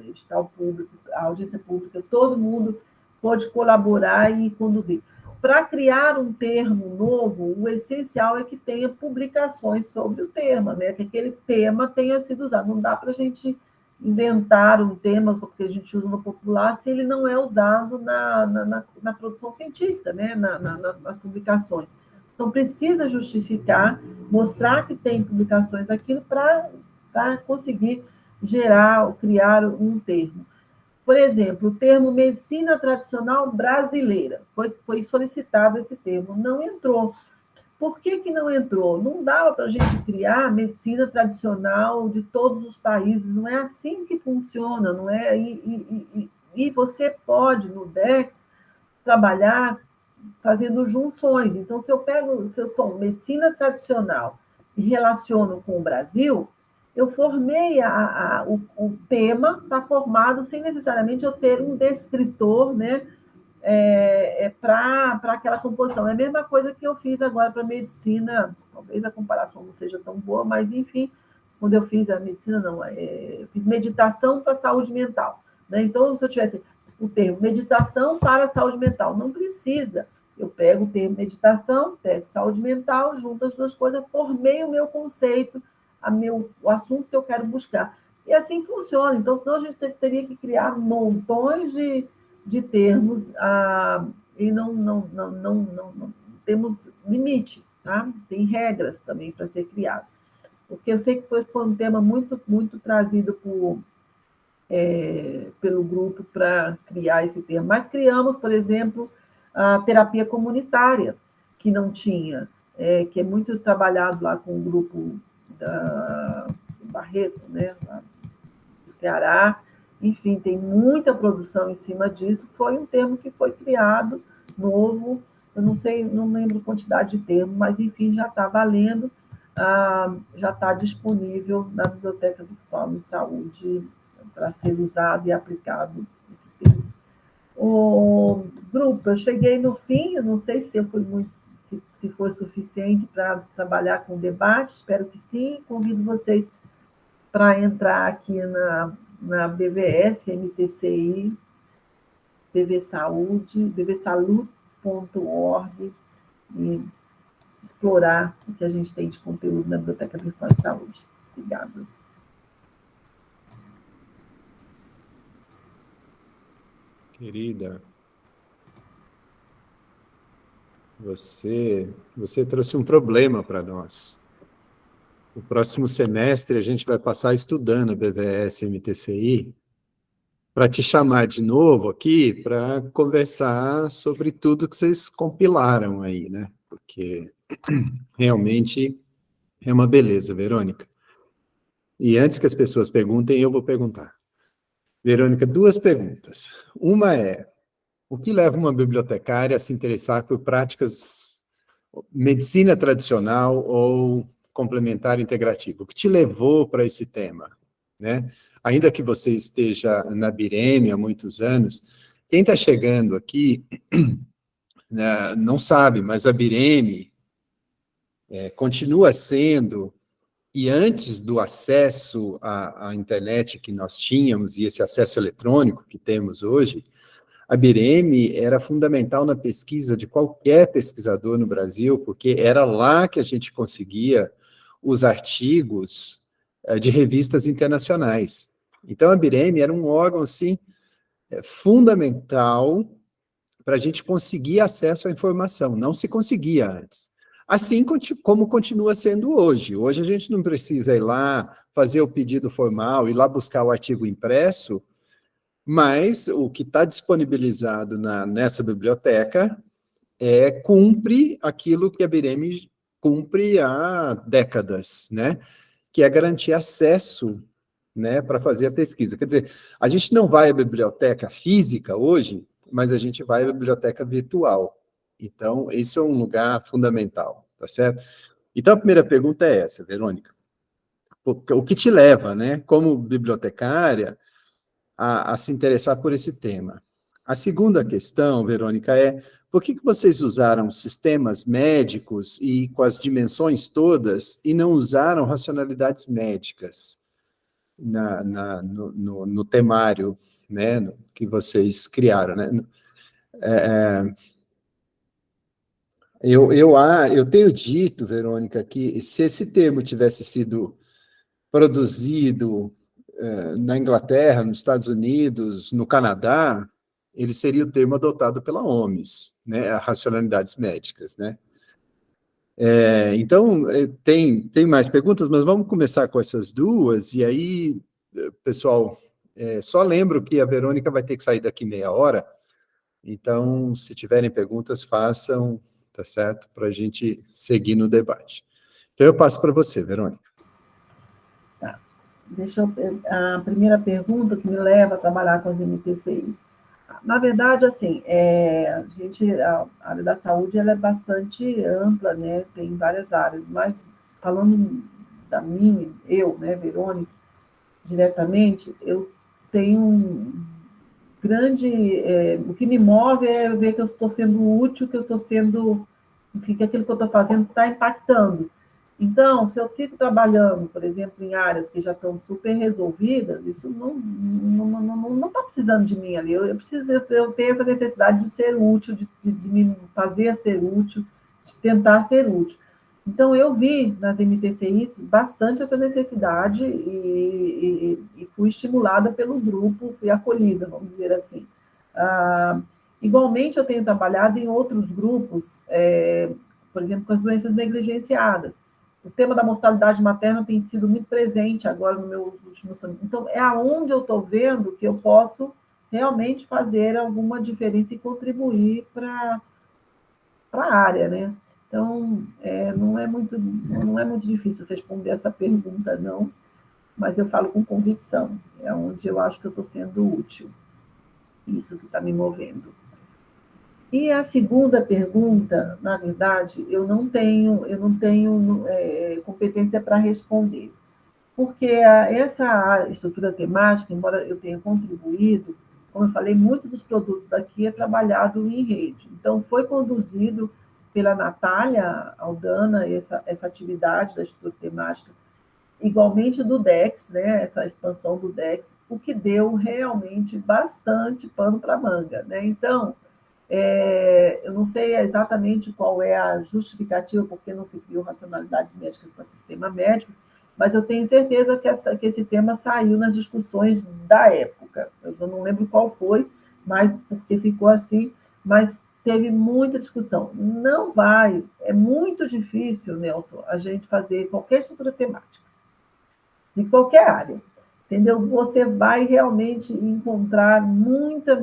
Edital público, a audiência pública, todo mundo pôde colaborar e conduzir. Para criar um termo novo, o essencial é que tenha publicações sobre o tema, né? Que aquele tema tenha sido usado. Não dá para a gente inventar um tema só porque a gente usa no popular se ele não é usado na produção científica, né? Nas publicações. Então, precisa justificar, mostrar que tem publicações aquilo para conseguir criar um termo. Por exemplo, o termo medicina tradicional brasileira, foi solicitado esse termo, não entrou. Por que não entrou? Não dava para a gente criar medicina tradicional de todos os países, não é assim que funciona, não é? E você pode, no DEX, trabalhar fazendo junções. Então, se eu tomo medicina tradicional e relaciono com o Brasil, eu formei o tema, está formado sem necessariamente eu ter um descritor, né? Para aquela composição. É a mesma coisa que eu fiz agora para a medicina, talvez a comparação não seja tão boa, mas, enfim, quando eu fiz a medicina, eu fiz meditação para a saúde mental. Né? Então, se eu tivesse o termo meditação para a saúde mental, não precisa. Eu pego o termo meditação, pego saúde mental, junto as duas coisas, formei o meu conceito, o assunto que eu quero buscar. E assim funciona. Então, senão a gente teria que criar montões de termos e não temos limite, tá? Tem regras também para ser criado. Porque eu sei que foi um tema muito, muito trazido pelo grupo para criar esse termo. Mas criamos, por exemplo, a terapia comunitária, que não tinha, que é muito trabalhado lá com o grupo do Barreto, né, lá do Ceará. Enfim, tem muita produção em cima disso. Foi um termo que foi criado, novo, eu não sei, não lembro a quantidade de termos, mas, enfim, já está valendo, já está disponível na Biblioteca Virtual de Saúde para ser usado e aplicado esse termo. O grupo, eu cheguei no fim, eu não sei se se foi suficiente para trabalhar com o debate, espero que sim. Convido vocês para entrar aqui na BVS, MTCI, BV Saúde, BV Saúde, e explorar o que a gente tem de conteúdo na Biblioteca Virtual de Saúde. Obrigada. Querida, você trouxe um problema para nós. O próximo semestre a gente vai passar estudando BVS MTCI para te chamar de novo aqui para conversar sobre tudo que vocês compilaram aí, né? Porque realmente é uma beleza, Verônica. E antes que as pessoas perguntem, eu vou perguntar. Verônica, duas perguntas. Uma é, o que leva uma bibliotecária a se interessar por práticas medicina tradicional ou complementar integrativa? O que te levou para esse tema? Né? Ainda que você esteja na Bireme há muitos anos, quem está chegando aqui né, não sabe, mas a Bireme continua sendo, e antes do acesso à internet que nós tínhamos, e esse acesso eletrônico que temos hoje, a Bireme era fundamental na pesquisa de qualquer pesquisador no Brasil, porque era lá que a gente conseguia os artigos de revistas internacionais. Então, a Bireme era um órgão, assim, fundamental para a gente conseguir acesso à informação. Não se conseguia antes. Assim como continua sendo hoje. Hoje a gente não precisa ir lá fazer o pedido formal, ir lá buscar o artigo impresso, mas o que está disponibilizado nessa biblioteca cumpre aquilo que a Bireme cumpre há décadas, né? Que é garantir acesso, né, para fazer a pesquisa. Quer dizer, a gente não vai à biblioteca física hoje, mas a gente vai à biblioteca virtual. Então, esse é um lugar fundamental, tá certo? Então, a primeira pergunta é essa, Verônica. O que te leva, né, como bibliotecária, a se interessar por esse tema? A segunda questão, Verônica, é por que vocês usaram sistemas médicos e com as dimensões todas e não usaram racionalidades médicas no temário, né, que vocês criaram, né? Eu tenho dito, Verônica, que se esse termo tivesse sido produzido na Inglaterra, nos Estados Unidos, no Canadá, ele seria o termo adotado pela OMS, né, racionalidades médicas, né? Então, tem mais perguntas, mas vamos começar com essas duas, e aí, pessoal, só lembro que a Verônica vai ter que sair daqui meia hora, então, se tiverem perguntas, façam, tá certo? Para a gente seguir no debate. Então, eu passo para você, Verônica. Tá. A primeira pergunta que me leva a trabalhar com as MTCIs. Na verdade, assim, a área da saúde ela é bastante ampla, né? Tem várias áreas, mas falando da minha, né, Verônica, diretamente, eu tenho o que me move é ver que eu estou sendo útil, que eu estou sendo, enfim, que aquilo que eu estou fazendo está impactando. Então, se eu fico trabalhando, por exemplo, em áreas que já estão super resolvidas, isso não está precisando de mim ali. Eu tenho essa necessidade de ser útil, de me fazer ser útil, de tentar ser útil. Então, eu vi nas MTCIs bastante essa necessidade e fui estimulada pelo grupo, fui acolhida, vamos dizer assim. Igualmente, eu tenho trabalhado em outros grupos, por exemplo, com as doenças negligenciadas. O tema da mortalidade materna tem sido muito presente agora no meu último ano. Então, é aonde eu estou vendo que eu posso realmente fazer alguma diferença e contribuir para a área, né? Então, não é muito difícil responder essa pergunta, não, mas eu falo com convicção. É onde eu acho que eu estou sendo útil. Isso que está me movendo. E a segunda pergunta, na verdade, eu não tenho competência para responder, porque essa estrutura temática, embora eu tenha contribuído, como eu falei, muito dos produtos daqui é trabalhado em rede. Então, foi conduzido pela Natália Aldana essa atividade da estrutura temática, igualmente do DEX, né, essa expansão do DEX, o que deu realmente bastante pano para manga, né? Então, Eu não sei exatamente qual é a justificativa, porque não se criou racionalidade médica para o sistema médico, mas eu tenho certeza que esse tema saiu nas discussões da época. Eu não lembro qual foi, mas porque ficou assim, mas teve muita discussão. Não vai, é muito difícil, Nelson, a gente fazer qualquer estrutura temática, de qualquer área. Entendeu? Você vai realmente encontrar muita,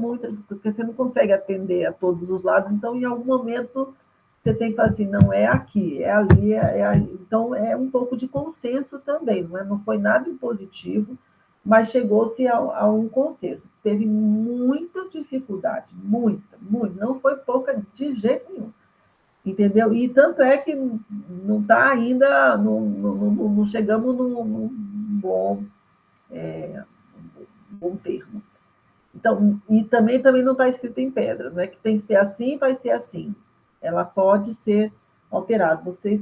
porque você não consegue atender a todos os lados, então, em algum momento, você tem que falar assim, não é aqui, é ali, então é um pouco de consenso também, não foi nada impositivo, mas chegou-se a um consenso. Teve muita dificuldade, muita, não foi pouca de jeito nenhum, entendeu? E tanto é que não está ainda, não chegamos num bom termo. Então, e também não está escrito em pedra, não é que tem que ser assim, vai ser assim. Ela pode ser alterada. Vocês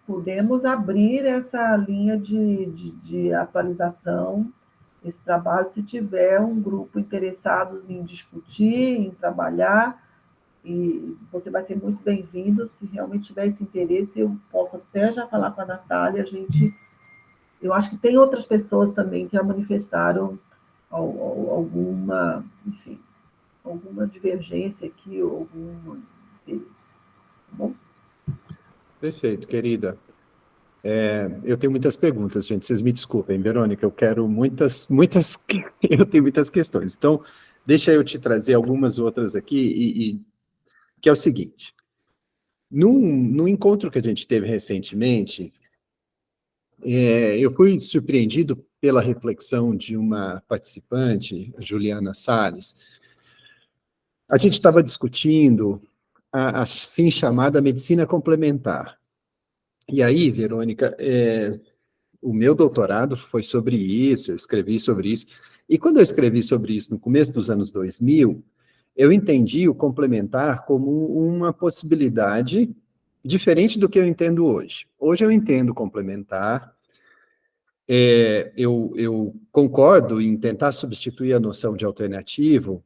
podemos abrir essa linha de atualização, esse trabalho, se tiver um grupo interessados em discutir, em trabalhar, e você vai ser muito bem-vindo. Se realmente tiver esse interesse, eu posso até já falar com a Natália, eu acho que tem outras pessoas também que já manifestaram alguma, enfim, alguma divergência aqui, alguma interesse. Tá bom? Perfeito, querida. Eu tenho muitas perguntas, gente. Vocês me desculpem, Verônica. Eu quero muitas. Eu tenho muitas questões. Então, deixa eu te trazer algumas outras aqui, que é o seguinte. No encontro que a gente teve recentemente, eu fui surpreendido pela reflexão de uma participante, Juliana Salles. A gente estava discutindo a assim chamada medicina complementar. E aí, Verônica, o meu doutorado foi sobre isso, eu escrevi sobre isso. E quando eu escrevi sobre isso no começo dos anos 2000, eu entendi o complementar como uma possibilidade diferente do que eu entendo hoje. Hoje eu entendo complementar. Eu concordo em tentar substituir a noção de alternativo,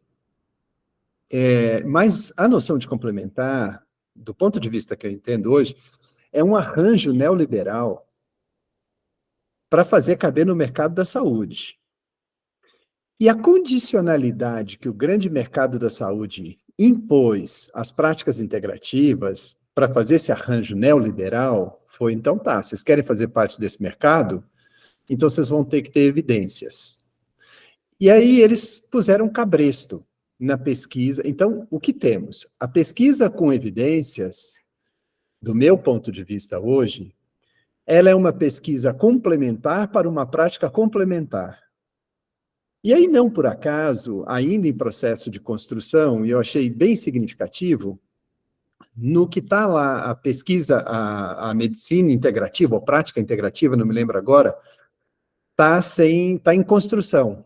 mas a noção de complementar, do ponto de vista que eu entendo hoje, é um arranjo neoliberal para fazer caber no mercado da saúde. E a condicionalidade que o grande mercado da saúde impôs às práticas integrativas para fazer esse arranjo neoliberal foi, então tá, vocês querem fazer parte desse mercado? Então vocês vão ter que ter evidências. E aí eles puseram cabresto na pesquisa. Então, o que temos? A pesquisa com evidências, do meu ponto de vista hoje, ela é uma pesquisa complementar para uma prática complementar. E aí, não por acaso, ainda em processo de construção, e eu achei bem significativo, no que está lá a pesquisa, a medicina integrativa, ou prática integrativa, não me lembro agora, tá em construção,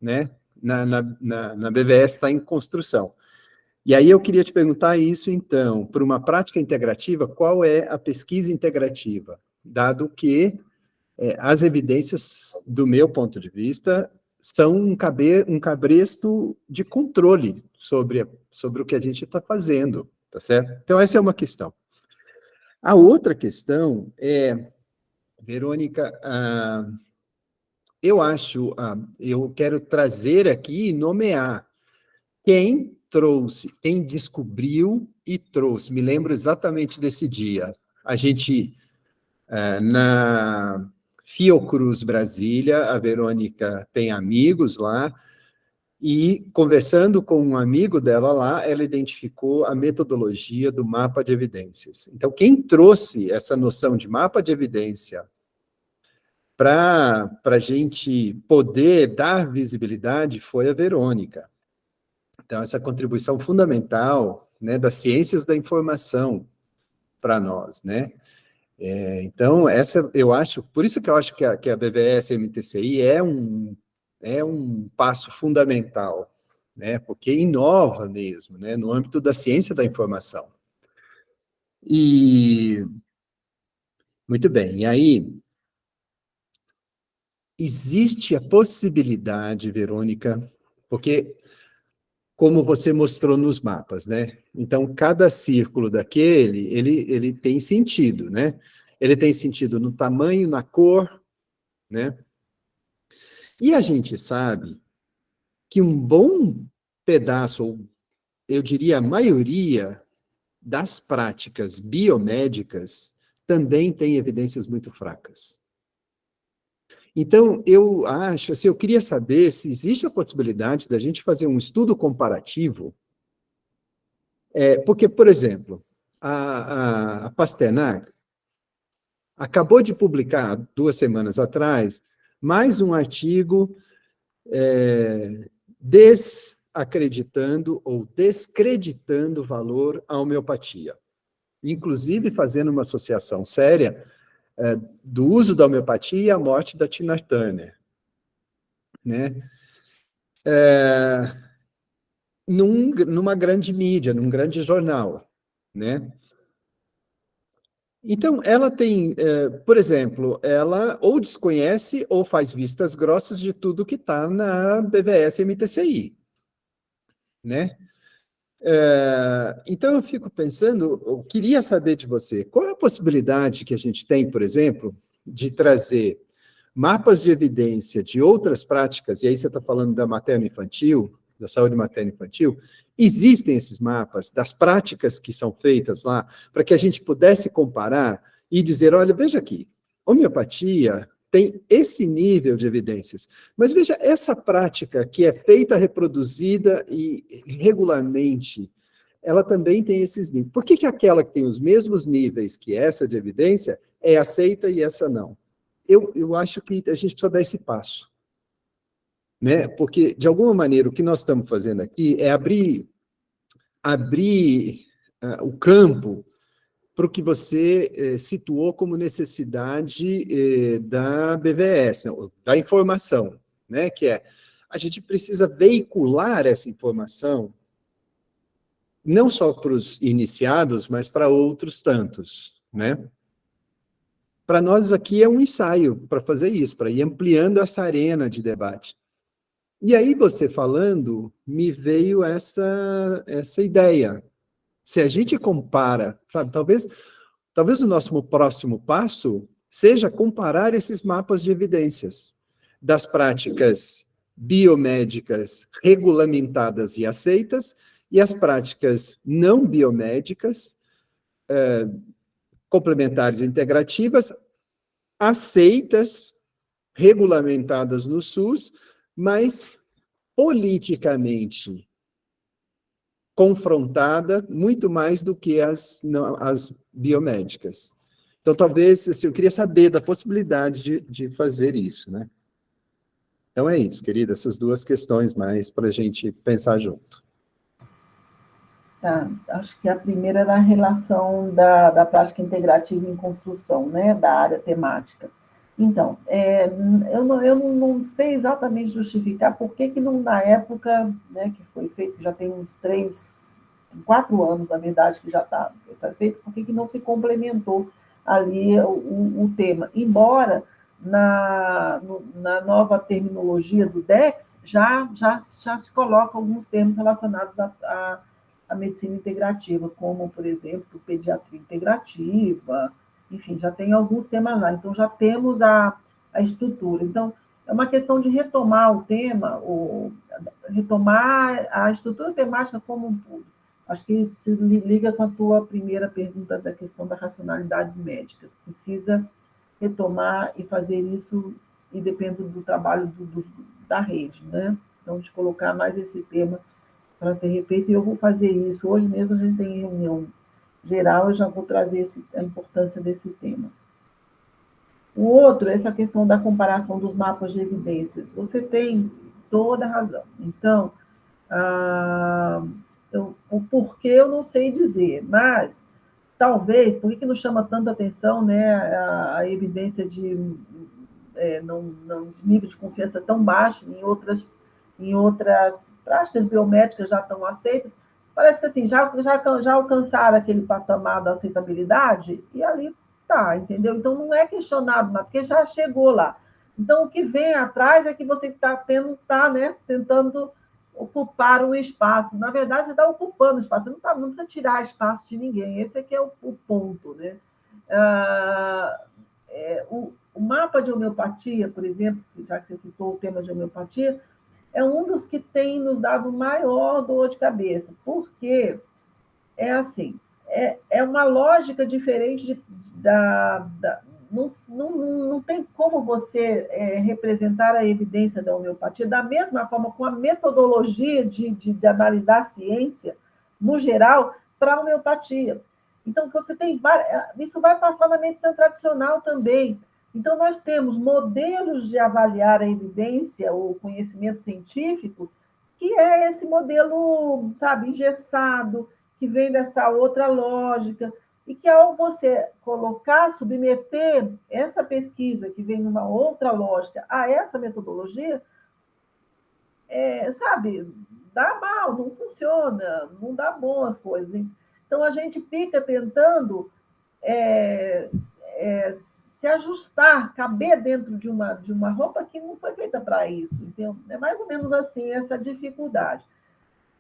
né? Na BVS está em construção. E aí eu queria te perguntar isso, então, para uma prática integrativa, qual é a pesquisa integrativa? Dado que as evidências, do meu ponto de vista, são um cabresto de controle sobre o que a gente está fazendo, tá certo? Então, essa é uma questão. A outra questão é, Verônica, eu quero trazer aqui e nomear quem descobriu e trouxe. Me lembro exatamente desse dia. A gente, na Fiocruz Brasília, a Verônica tem amigos lá, e conversando com um amigo dela lá, ela identificou a metodologia do mapa de evidências. Então, quem trouxe essa noção de mapa de evidência para a gente poder dar visibilidade foi a Verônica. Então, essa contribuição fundamental, né, das ciências da informação para nós, né? Então, eu acho, por isso que eu acho que a BVS MTCI é um passo fundamental, né? Porque inova mesmo, né? No âmbito da ciência da informação. E, muito bem, e aí, existe a possibilidade, Verônica, porque como você mostrou nos mapas, né? Então, cada círculo daquele, ele tem sentido, né? Ele tem sentido no tamanho, na cor, né? E a gente sabe que um bom pedaço, ou eu diria a maioria, das práticas biomédicas também tem evidências muito fracas. Então, eu acho, assim, eu queria saber se existe a possibilidade da gente fazer um estudo comparativo, porque, por exemplo, a Pasternak acabou de publicar, 2 semanas atrás, mais um artigo desacreditando ou descreditando o valor à homeopatia. Inclusive fazendo uma associação séria do uso da homeopatia e a morte da Tina Turner, né? Numa grande mídia, num grande jornal, né? Então, ela tem, por exemplo, ela ou desconhece ou faz vistas grossas de tudo que está na BVS MTCI, né? Então, eu fico pensando, eu queria saber de você, qual é a possibilidade que a gente tem, por exemplo, de trazer mapas de evidência de outras práticas, e aí você está falando da materno-infantil, da saúde materno-infantil, existem esses mapas das práticas que são feitas lá, para que a gente pudesse comparar e dizer, olha, veja aqui, homeopatia tem esse nível de evidências, mas veja, essa prática que é feita, reproduzida e regularmente, ela também tem esses níveis. Por que aquela que tem os mesmos níveis que essa de evidência é aceita e essa não? Eu acho que a gente precisa dar esse passo, né? Porque, de alguma maneira, o que nós estamos fazendo aqui é abrir o campo para o que você situou como necessidade da BVS, da informação, né? Que é, a gente precisa veicular essa informação não só para os iniciados, mas para outros tantos, né? Para nós aqui é um ensaio para fazer isso, para ir ampliando essa arena de debate. E aí, você falando, me veio essa ideia. Se a gente compara, sabe, talvez o nosso próximo passo seja comparar esses mapas de evidências das práticas biomédicas regulamentadas e aceitas e as práticas não biomédicas, complementares e integrativas, aceitas, regulamentadas no SUS, mas politicamente confrontada muito mais do que as biomédicas. Então, talvez, assim, eu queria saber da possibilidade de fazer isso, né? Então é isso, querida, essas duas questões mais para a gente pensar junto. Tá, acho que a primeira era a relação da prática integrativa em construção, né, da área temática. Então, eu não sei exatamente justificar por que não, na época, né, que foi feito, já tem uns 4 anos, na verdade, que já está feito, por que não se complementou ali o tema? Embora na nova terminologia do DEX já se coloca alguns termos relacionados a medicina integrativa, como, por exemplo, pediatria integrativa, enfim, já tem alguns temas lá. Então, já temos a estrutura. Então, é uma questão de retomar o tema, retomar a estrutura temática como um todo. Acho que isso se liga com a tua primeira pergunta da questão das racionalidades médicas. Precisa retomar e fazer isso, e depende do trabalho da rede, né? Então, de colocar mais esse tema para ser refeito, e eu vou fazer isso. Hoje mesmo a gente tem reunião geral, eu já vou trazer a importância desse tema. O outro, essa questão da comparação dos mapas de evidências. Você tem toda a razão. Então, o porquê eu não sei dizer, mas talvez, por que não chama tanta atenção, né, a evidência de nível de confiança tão baixo em outras práticas biomédicas já estão aceitas, parece que assim, já alcançaram aquele patamar da aceitabilidade e ali tá, entendeu? Então não é questionado, mas porque já chegou lá. Então o que vem atrás é que você está tentando ocupar um espaço. Na verdade, você está ocupando espaço, você não precisa tirar espaço de ninguém. Esse aqui é o ponto, né? O mapa de homeopatia, por exemplo, já que você citou o tema de homeopatia, é um dos que tem nos dado maior dor de cabeça, porque é assim, é uma lógica diferente não tem como você representar a evidência da homeopatia da mesma forma com a metodologia de analisar a ciência, no geral, para a homeopatia. Então, você tem isso vai passar na medicina tradicional também. Então, nós temos modelos de avaliar a evidência, o conhecimento científico, que é esse modelo, sabe, engessado, que vem dessa outra lógica, e que ao você colocar, submeter essa pesquisa que vem numa outra lógica a essa metodologia, sabe, dá mal, não funciona, não dá bom as coisas. Hein? Então, a gente fica tentando se ajustar, caber dentro de uma roupa que não foi feita para isso. Então, é mais ou menos assim essa dificuldade.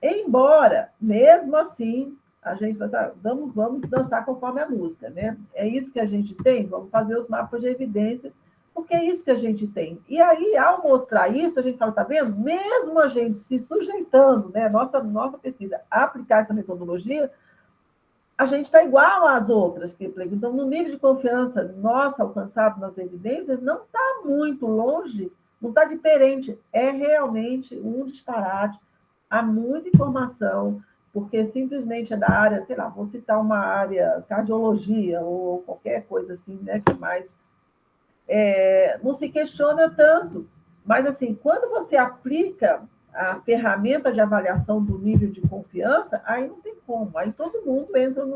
Embora, mesmo assim, a gente vai vamos dançar conforme a música, né? É isso que a gente tem, vamos fazer os mapas de evidência, porque é isso que a gente tem. E aí, ao mostrar isso, a gente fala, tá vendo? Mesmo a gente se sujeitando, né, nossa pesquisa, a aplicar essa metodologia, a gente está igual às outras que aplicam. Então, no nível de confiança nosso alcançado nas evidências, não está muito longe, não está diferente. É realmente um disparate. Há muita informação, porque simplesmente é da área, sei lá, vou citar uma área, cardiologia ou qualquer coisa assim, né, que mais não se questiona tanto. Mas, assim, quando você aplica a ferramenta de avaliação do nível de confiança, aí não tem como. Aí todo mundo entra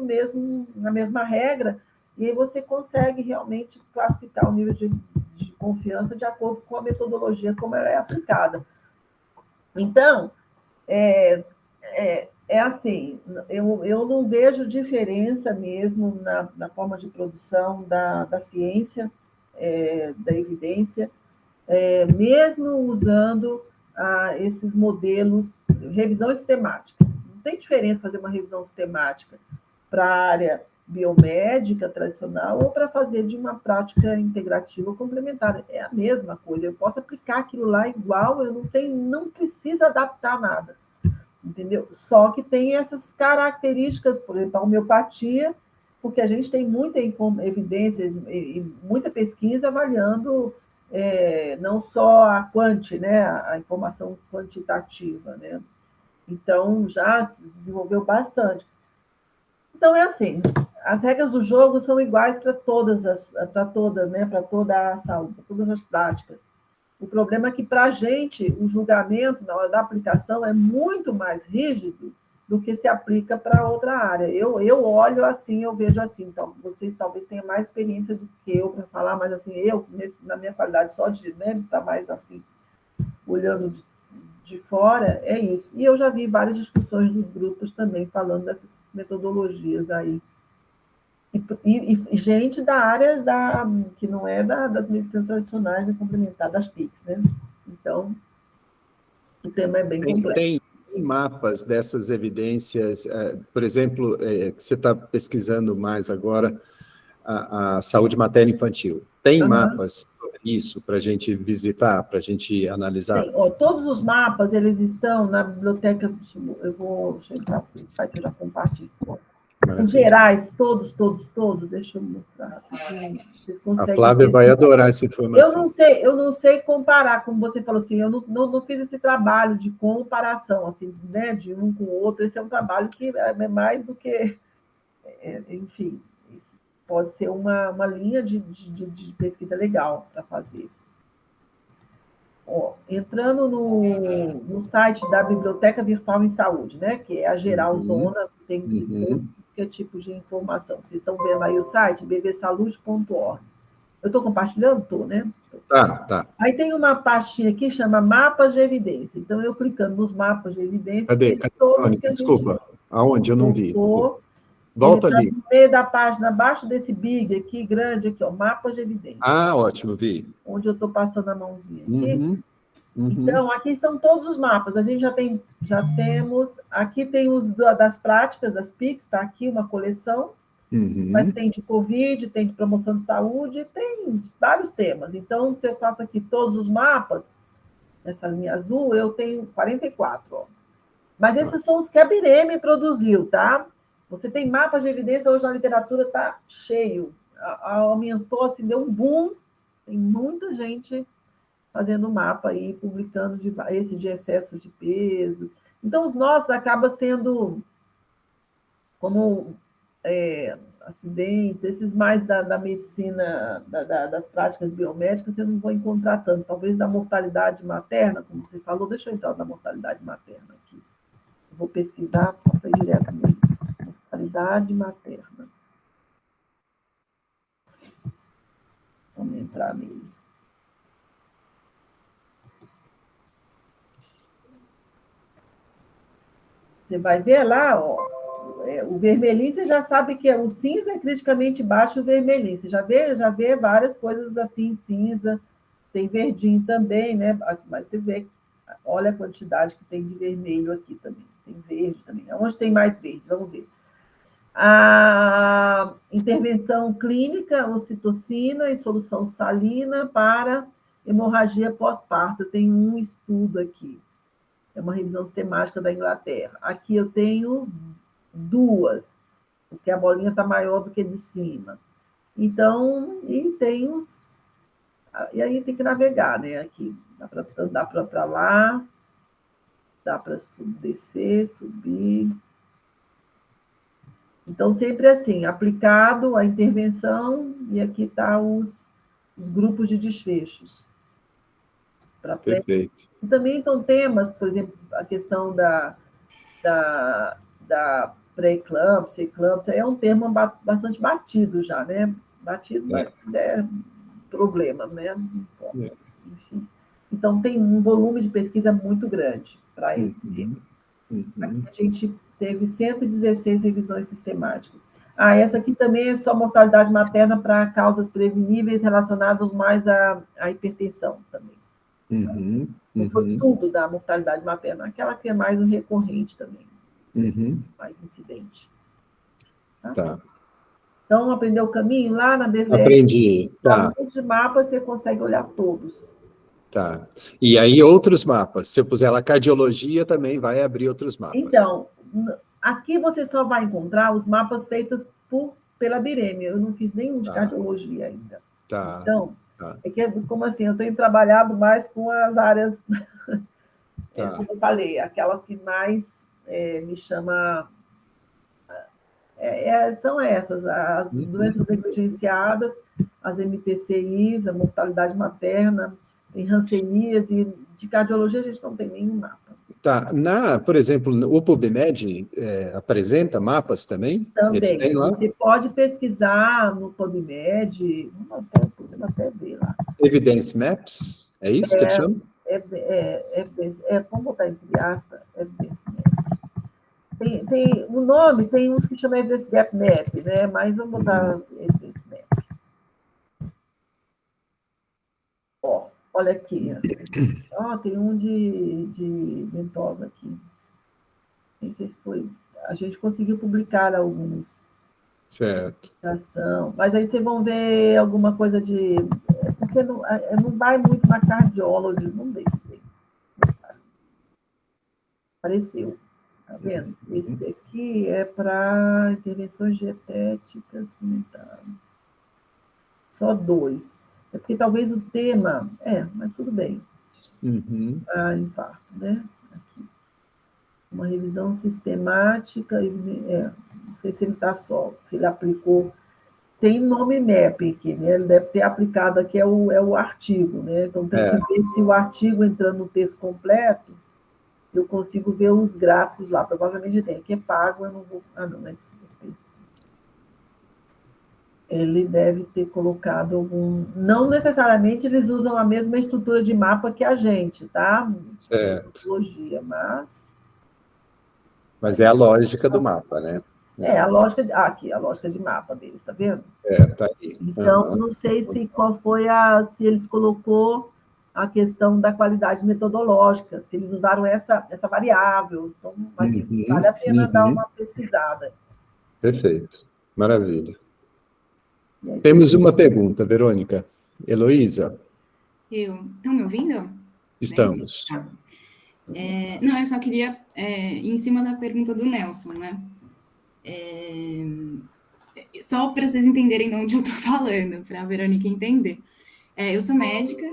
na mesma regra e aí você consegue realmente classificar o nível de confiança de acordo com a metodologia como ela é aplicada. Então, assim, eu não vejo diferença mesmo na forma de produção da ciência, da evidência, mesmo usando esses modelos, revisão sistemática. Não tem diferença fazer uma revisão sistemática para a área biomédica tradicional ou para fazer de uma prática integrativa ou complementar. É a mesma coisa. Eu posso aplicar aquilo lá igual, eu não preciso adaptar nada. Entendeu? Só que tem essas características, por exemplo, a homeopatia, porque a gente tem muita evidência e muita pesquisa avaliando não só a né, a informação quantitativa, né? Então, já se desenvolveu bastante. Então, é assim, as regras do jogo são iguais para né, para toda a saúde, para todas as práticas. O problema é que, para a gente, o julgamento na hora da aplicação é muito mais rígido do que se aplica para outra área. Eu olho assim, eu vejo assim. Então, vocês talvez tenham mais experiência do que eu para falar, mas assim, na minha qualidade só de estar mais assim, olhando de fora, é isso. E eu já vi várias discussões dos grupos também falando dessas metodologias aí. E gente da área que não é das medicinas tradicionais, nem complementar, das PICs, né? Então, o tema é bem complexo. Tem mapas dessas evidências, por exemplo, que você está pesquisando mais agora, a saúde materna infantil. Tem mapas sobre isso para a gente visitar, para a gente analisar? Sim, todos os mapas, eles estão na biblioteca, deixa eu entrar no site que eu já compartilho. Em gerais, todos, deixa eu mostrar. A Flávia vai adorar essa informação. Eu não sei comparar, como você falou assim, eu não fiz esse trabalho de comparação, assim, né, de um com o outro. Esse é um trabalho que é mais do que, enfim, pode ser uma linha de pesquisa legal para fazer isso. Entrando no site da Biblioteca Virtual em Saúde, né, que é a Geralzona, tem que tipo de informação. Vocês estão vendo aí o site, bvsaúde.org. Eu estou compartilhando? Estou, né? Tá. Aí tem uma pastinha aqui que chama Mapas de Evidência. Então, eu clicando nos mapas de evidência... Cadê? Desculpa, aonde? Eu não vi. Volta ali. No meio da página, abaixo desse big aqui, grande, aqui, Mapas de Evidência. Ótimo, vi. Onde eu estou passando a mãozinha aqui. Então, aqui estão todos os mapas. A gente já temos, aqui tem os das práticas, das PICs, está aqui uma coleção, mas tem de Covid, tem de promoção de saúde, tem vários temas. Então, se eu faço aqui todos os mapas, nessa linha azul, eu tenho 44, ó. Mas esses são os que a Bireme produziu, tá? Você tem mapas de evidência, hoje na literatura está cheio. Aumentou, assim, deu um boom, tem muita gente fazendo mapa aí, publicando esse de excesso de peso. Então, os nossos acabam sendo como acidentes, esses mais da medicina, das práticas biomédicas, você não vai encontrar tanto. Talvez da mortalidade materna, como você falou, deixa eu entrar na mortalidade materna aqui. Eu vou pesquisar, só para ir direto nele. Mortalidade materna. Vamos entrar nele. Você vai ver lá, ó, o vermelhinho, você já sabe que o cinza é criticamente baixo, o vermelhinho. Você já vê várias coisas assim, cinza, tem verdinho também, né? Mas você vê, olha a quantidade que tem de vermelho aqui também. Tem verde também. Onde tem mais verde? Vamos ver. A intervenção clínica, ocitocina e solução salina para hemorragia pós-parto. Eu tenho um estudo aqui. É uma revisão sistemática da Inglaterra. Aqui eu tenho 2, porque a bolinha está maior do que de cima. Então, e tem os... E aí tem que navegar, né? Aqui dá para lá, dá para descer, subir. Então, sempre assim, aplicado a intervenção, e aqui está os grupos de desfechos. Perfeito. E também estão temas, por exemplo, a questão da pré-eclâmpsia, eclâmpsia, é um termo bastante batido já, né? Batido, mas é problema, né? Enfim. Então, tem um volume de pesquisa muito grande para esse tema. Aqui a gente teve 116 revisões sistemáticas. Essa aqui também é só mortalidade materna para causas preveníveis relacionadas mais à hipertensão também. Foi tudo da mortalidade materna, aquela que é mais recorrente também, mais incidente. Tá? Então, aprendeu o caminho lá na BVS? Aprendi, tá. De mapas, você consegue olhar todos. Tá. E aí, outros mapas. Se eu puser lá cardiologia, também vai abrir outros mapas. Então, aqui você só vai encontrar os mapas feitos pela Bireme. Eu não fiz nenhum de cardiologia ainda. Tá. Então, é que, como assim, eu tenho trabalhado mais com as áreas, como eu falei, aquelas que mais me chama... são essas, as doenças negligenciadas, as MTCIs, a mortalidade materna, tem rancenias, e de cardiologia a gente não tem nenhum mapa. Tá. Por exemplo, o PubMed apresenta mapas também? Também. Você pode pesquisar no PubMed, podemos até ver lá. Evidence Maps? É isso que ele chama? Vamos botar entre aspas, Evidence Map. Tem o nome, tem uns que chamam Evidence Gap Map, né? Mas vamos botar Evidence Map. Olha aqui. Tem um de ventosa aqui. Nem sei se foi. A gente conseguiu publicar alguns. Certo. Mas aí vocês vão ver alguma coisa de... Porque não vai muito na cardiologia, não vê se tem. Apareceu. Tá vendo? Esse aqui é para intervenções dietéticas. Só 2. É porque talvez o tema... mas tudo bem. Infarto, né? Aqui. Uma revisão sistemática... não sei se ele está só, se ele aplicou... Tem nome MEP aqui, né? Ele deve ter aplicado aqui, é o artigo, né? Então, tem que ver se o artigo entrando no texto completo, eu consigo ver os gráficos lá. Provavelmente tem. Aqui é pago, eu não vou... não, é... Ele deve ter colocado algum... Não necessariamente eles usam a mesma estrutura de mapa que a gente, tá? Certo. Mas é a lógica do mapa, né? A lógica de... aqui, a lógica de mapa deles, tá vendo? Tá aí. Então, não sei se qual foi se eles colocou a questão da qualidade metodológica, se eles usaram essa variável. Então, vale a pena dar uma pesquisada. Perfeito, maravilha. Temos uma pergunta, Verônica. Heloísa? Estão me ouvindo? Estamos. Tá. Não, eu só queria, em cima da pergunta do Nelson, né? Só para vocês entenderem de onde eu estou falando, para a Verônica entender. Eu sou médica,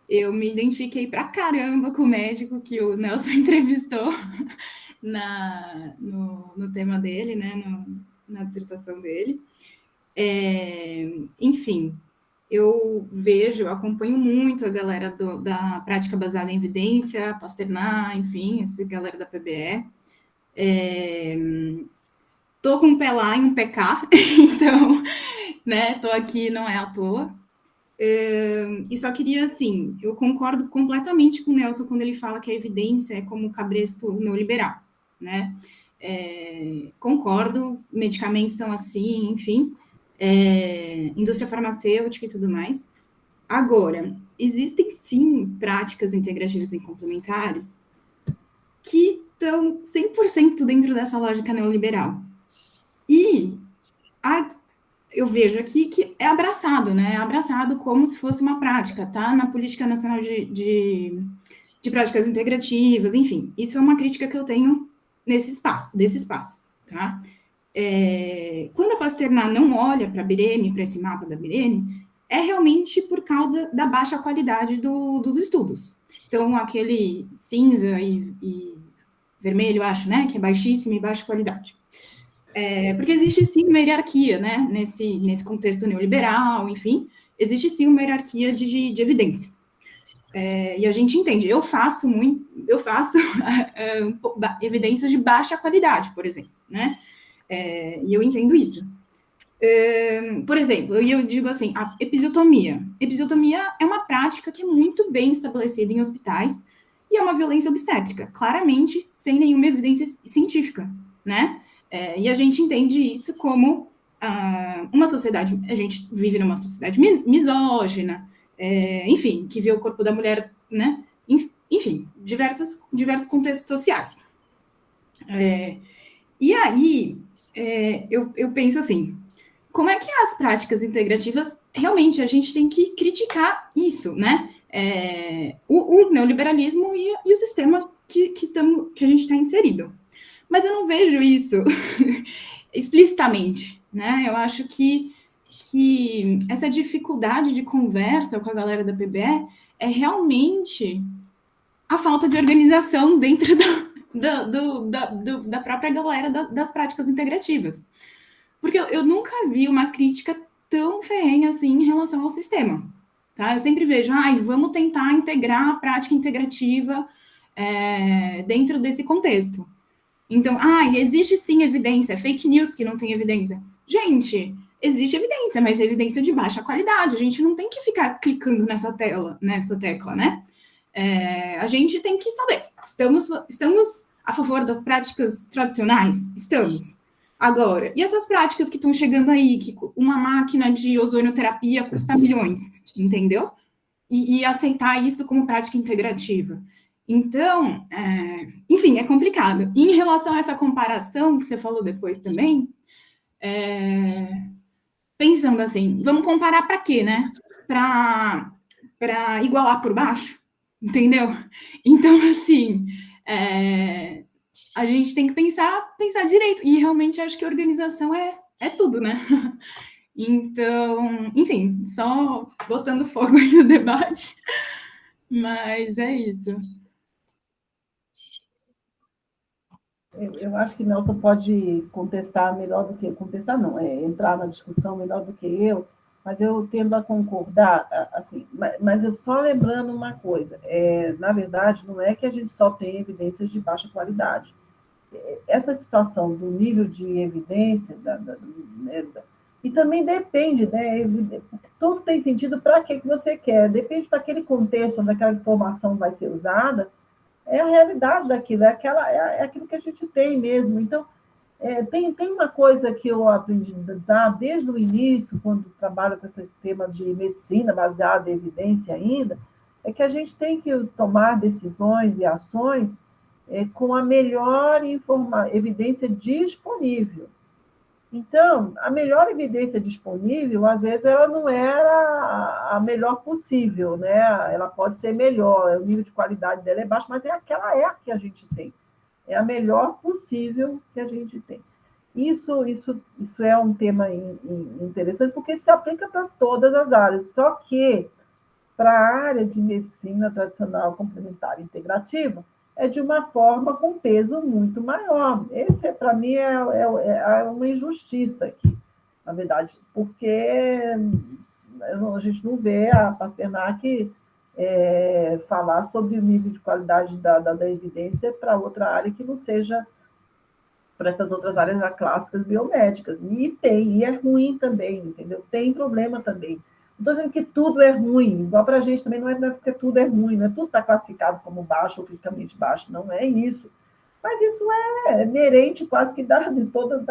eu me identifiquei pra caramba com o médico que o Nelson entrevistou no tema dele, né? Na dissertação dele. Enfim, eu acompanho muito a galera da prática baseada em evidência, Pasternak, enfim, essa galera da PBE. Tô com um pé lá e um pé cá, então, né, tô aqui, não é à toa. E só queria, assim, eu concordo completamente com o Nelson quando ele fala que a evidência é como o cabresto neoliberal, né? Concordo, medicamentos são assim, enfim, indústria farmacêutica e tudo mais. Agora, existem sim práticas integrativas e complementares que estão 100% dentro dessa lógica neoliberal. E eu vejo aqui que é abraçado, né? É abraçado como se fosse uma prática, tá? Na Política Nacional de Práticas Integrativas, enfim. Isso é uma crítica que eu tenho desse espaço, tá? Quando a Pasternak não olha para a Birene, para esse mapa da Birene, é realmente por causa da baixa qualidade dos estudos. Então, aquele cinza e vermelho, acho, né? Que é baixíssimo e baixa qualidade. Porque existe sim uma hierarquia, né? Nesse contexto neoliberal, enfim, existe sim uma hierarquia de evidência. E a gente entende. Eu faço evidências de baixa qualidade, por exemplo, né? E eu entendo isso. Por exemplo, eu digo assim, a episiotomia. Episiotomia é uma prática que é muito bem estabelecida em hospitais e é uma violência obstétrica, claramente sem nenhuma evidência científica, né? E a gente entende isso como uma sociedade, a gente vive numa sociedade misógina, enfim, que vê o corpo da mulher, né? Enfim, diversos contextos sociais. E aí, eu penso assim, como é que as práticas integrativas, realmente, a gente tem que criticar isso, né? O neoliberalismo e o sistema que a gente está inserido. Mas eu não vejo isso explicitamente, né? Eu acho que essa dificuldade de conversa com a galera da PBE é realmente a falta de organização dentro da própria galera das práticas integrativas. Porque eu nunca vi uma crítica tão ferrenha assim em relação ao sistema. Tá? Eu sempre vejo, vamos tentar integrar a prática integrativa dentro desse contexto. Então, existe sim evidência, fake news que não tem evidência. Gente, existe evidência, mas é evidência de baixa qualidade. A gente não tem que ficar clicando nessa tecla, né? A gente tem que saber. Estamos a favor das práticas tradicionais? Estamos. Agora, e essas práticas que estão chegando aí, que uma máquina de ozonioterapia custa milhões, entendeu? E aceitar isso como prática integrativa. Então, enfim, é complicado. E em relação a essa comparação que você falou depois também, pensando assim, vamos comparar para quê, né? Para igualar por baixo, entendeu? Então, assim, a gente tem que pensar direito. E realmente acho que a organização é tudo, né? Então, enfim, só botando fogo aí no debate. Mas é isso. Eu acho que Nelson pode contestar melhor do que... Contestar não, entrar na discussão melhor do que eu, mas eu tendo a concordar, assim, mas eu só lembrando uma coisa, na verdade, não é que a gente só tem evidências de baixa qualidade. Essa situação do nível de evidência, e também depende, né? Tudo tem sentido para que você quer, depende para aquele contexto onde aquela informação vai ser usada, é a realidade daquilo, é aquilo que a gente tem mesmo. Então, tem uma coisa que eu aprendi desde o início, quando trabalho com esse tema de medicina baseada em evidência ainda, é que a gente tem que tomar decisões e ações com a melhor evidência disponível. Então, a melhor evidência disponível, às vezes, ela não era a melhor possível, né? Ela pode ser melhor, o nível de qualidade dela é baixo, mas aquela é a que a gente tem. É a melhor possível que a gente tem. Isso é um tema interessante, porque se aplica para todas as áreas. Só que, para a área de medicina tradicional, complementar e integrativa, é de uma forma com peso muito maior. Esse, para mim, é uma injustiça aqui, na verdade, porque a gente não vê a Pasternak falar sobre o nível de qualidade da evidência para outra área que não seja para essas outras áreas clássicas biomédicas. E é ruim também, entendeu? Tem problema também. Não estou dizendo que tudo é ruim, igual para a gente também não é porque tudo é ruim, não é tudo está classificado como baixo ou criticamente baixo, não é isso. Mas isso é inerente quase que de todas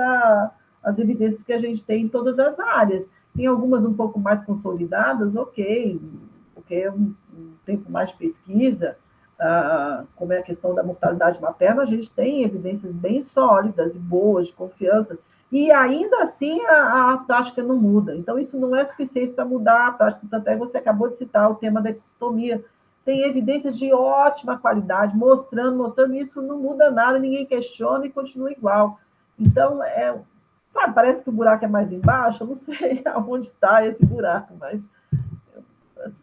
as evidências que a gente tem em todas as áreas. Tem algumas um pouco mais consolidadas, ok, porque é um tempo mais de pesquisa, como é a questão da mortalidade materna, a gente tem evidências bem sólidas e boas, de confiança, e ainda assim a prática não muda. Então, isso não é suficiente para mudar a prática. Tanto é que você acabou de citar o tema da episiotomia. Tem evidências de ótima qualidade, mostrando, isso não muda nada, ninguém questiona e continua igual. Então, sabe, parece que o buraco é mais embaixo, eu não sei aonde está esse buraco, mas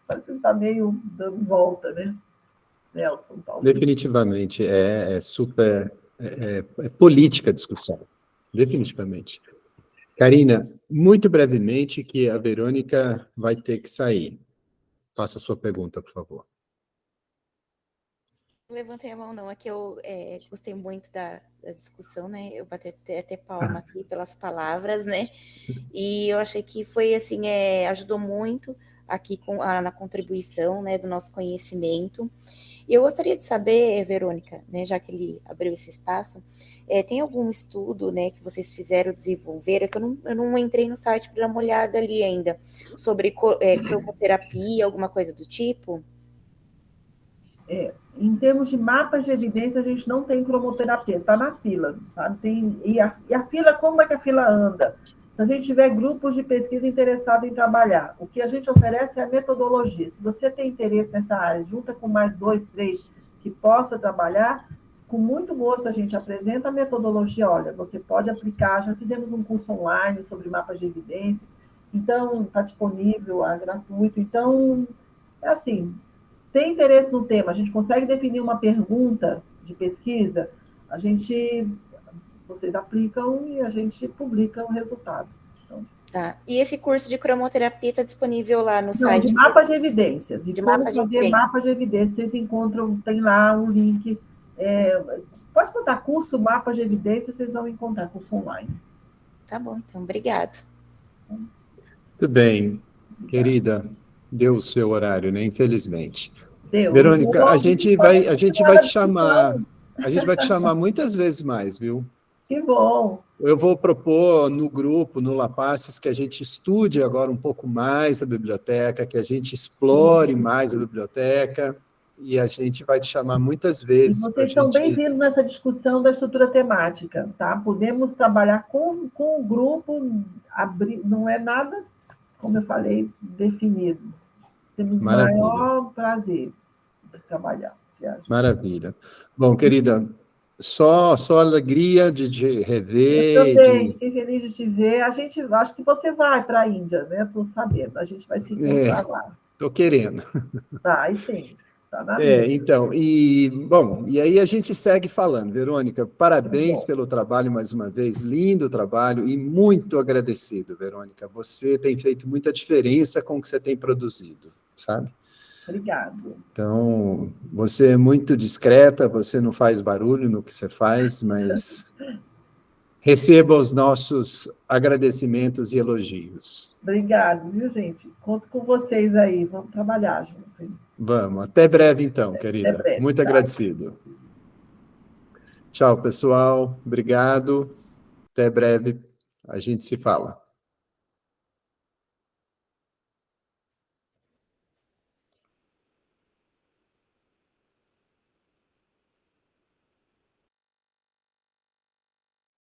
parece que está meio dando volta, né? Nelson, talvez. Definitivamente, é super política a discussão, definitivamente. Karina, muito brevemente, que a Verônica vai ter que sair. Faça a sua pergunta, por favor. Não levantei a mão, não. É que eu gostei muito da discussão, né? Eu bati até palma aqui pelas palavras, né? E eu achei que foi, assim, ajudou muito aqui na contribuição, né, do nosso conhecimento. E eu gostaria de saber, Verônica, né, já que ele abriu esse espaço, tem algum estudo, né, que vocês fizeram, desenvolveram, que eu não entrei no site para dar uma olhada ali ainda, sobre cromoterapia, alguma coisa do tipo? Em termos de mapas de evidência, a gente não tem cromoterapia, está na fila, sabe? E a fila, como é que a fila anda? Se a gente tiver grupos de pesquisa interessados em trabalhar, o que a gente oferece é a metodologia. Se você tem interesse nessa área, junta com mais 2, 3 que possa trabalhar, com muito gosto a gente apresenta a metodologia. Olha, você pode aplicar, já fizemos um curso online sobre mapas de evidência, então está disponível, é gratuito. Então, é assim, tem interesse no tema, a gente consegue definir uma pergunta de pesquisa, vocês aplicam e a gente publica o resultado. Então, tá. E esse curso de cromoterapia está disponível lá no site? De mapas de evidências. E como fazer mapas de evidências, vocês encontram, tem lá um link. Pode botar curso, mapas de evidências, vocês vão encontrar curso online. Tá bom, então, obrigado. Tudo bem, querida, deu o seu horário, né? Infelizmente. Deu. Verônica, a gente vai te chamar muitas vezes mais, viu? Que bom. Eu vou propor no grupo, no Lapasses, que a gente estude agora um pouco mais a biblioteca, que a gente explore mais a biblioteca, e a gente vai te chamar muitas vezes. E vocês estão bem-vindos nessa discussão da estrutura temática, tá? Podemos trabalhar com o grupo, não é nada, como eu falei, definido. Temos maior prazer de trabalhar. Maravilha. Bom, querida, só alegria de te rever. Eu também, fiquei feliz de te ver. Acho que você vai para a Índia, né? Estou sabendo. A gente vai se encontrar lá. Estou querendo. Tá, e sim. Tá na então, e aí a gente segue falando. Verônica, parabéns pelo trabalho mais uma vez, lindo trabalho e muito agradecido, Verônica. Você tem feito muita diferença com o que você tem produzido, sabe? Obrigado. Então, você é muito discreta, você não faz barulho no que você faz, mas receba os nossos agradecimentos e elogios. Obrigado, viu, gente? Conto com vocês aí, vamos trabalhar junto. Vamos, até breve então, querida. Até breve. Muito agradecido. Tchau, pessoal. Obrigado. Até breve. A gente se fala.